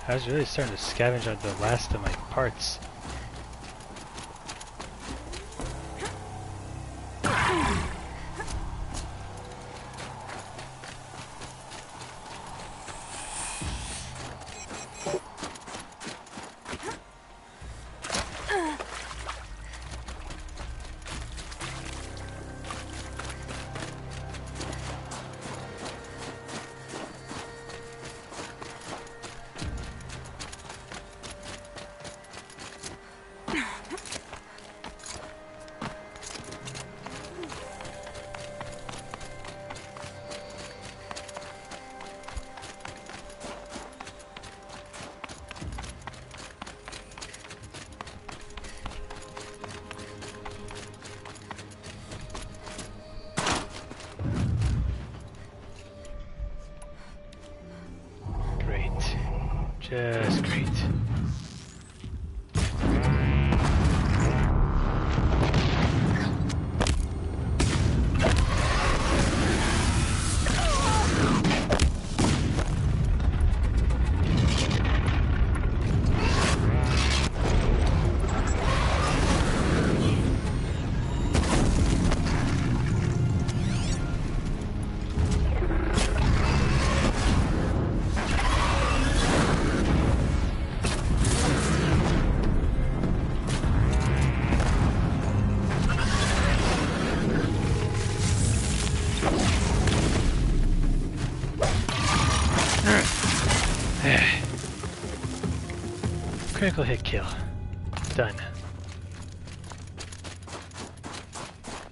I was really starting to scavenge out the last of my parts. Just great. Critical hit kill. Done.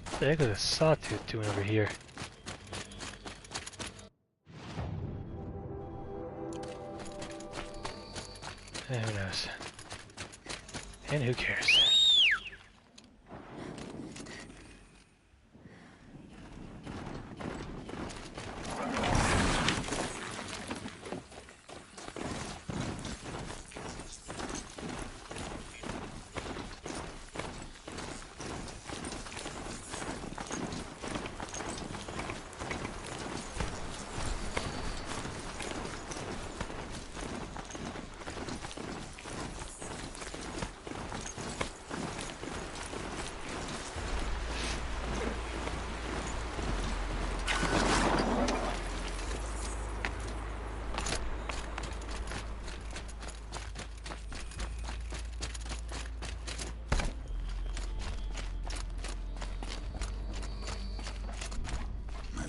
What the heck is a sawtooth doing over here? Who knows? And who cares?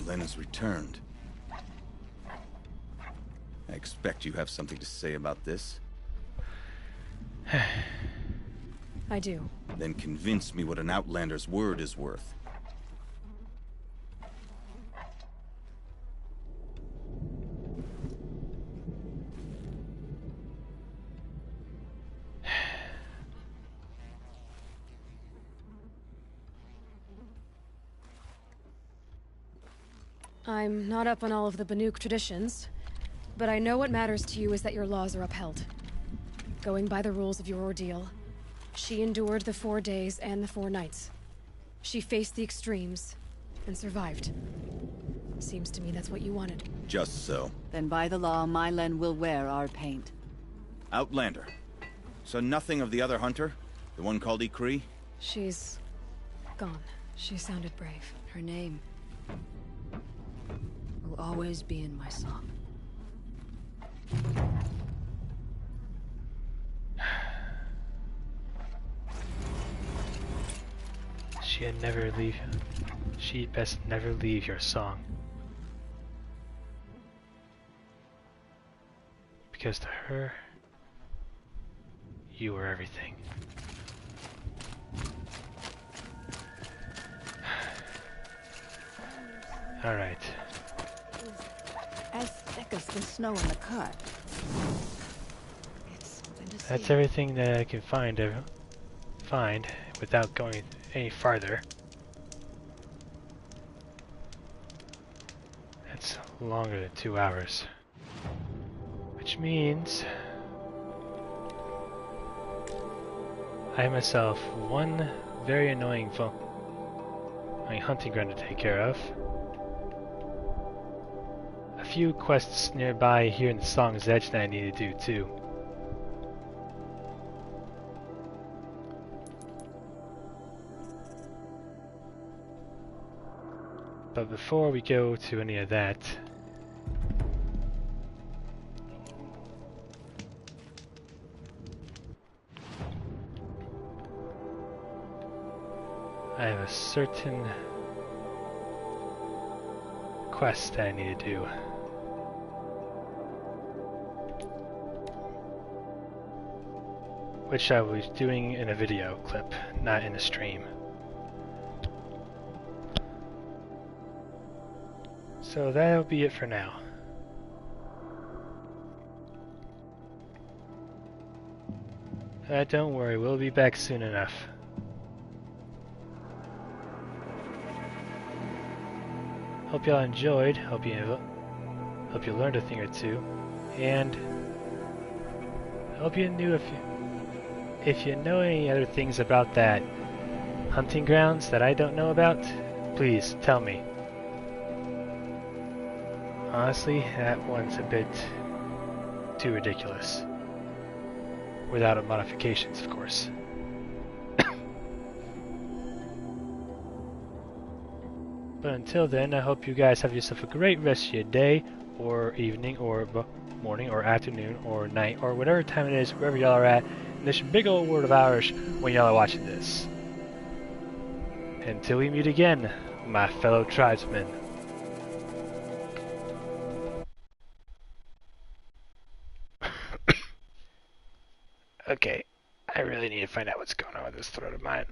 Lens returned. I expect you have something to say about this. I do. Then convince me what an Outlander's word is worth. I'm not up on all of the Banuk traditions, but I know what matters to you is that your laws are upheld. Going by the rules of your ordeal, she endured the 4 days and the 4 nights. She faced the extremes and survived. Seems to me that's what you wanted. Just so. Then by the law, Mylen will wear our paint. Outlander. So nothing of the other hunter? The one called Ikri? She's gone. She sounded brave. Her name will always be in my song. She'd best never leave your song. Because to her, you were everything. Alright. As thick as the snow in the cut. That's everything that I can find without going any farther. That's longer than 2 hours. Which means I have myself one very annoying hunting ground to take care of. A few quests nearby here in the Song's Edge that I need to do too. But before we go to any of that, I have a certain quest that I need to do. Which I was doing in a video clip, not in a stream. So that'll be it for now. Don't worry, we'll be back soon enough. Hope y'all enjoyed. Hope you learned a thing or two, and hope you knew if you know any other things about that hunting grounds that I don't know about, please tell me. Honestly, that one's a bit too ridiculous. Without modifications, of course. But until then, I hope you guys have yourself a great rest of your day, or evening, or morning, or afternoon, or night, or whatever time it is, wherever y'all are at, in this big old world of ours when y'all are watching this. Until we meet again, my fellow tribesmen. Okay, I really need to find out what's going on with this throat of mine.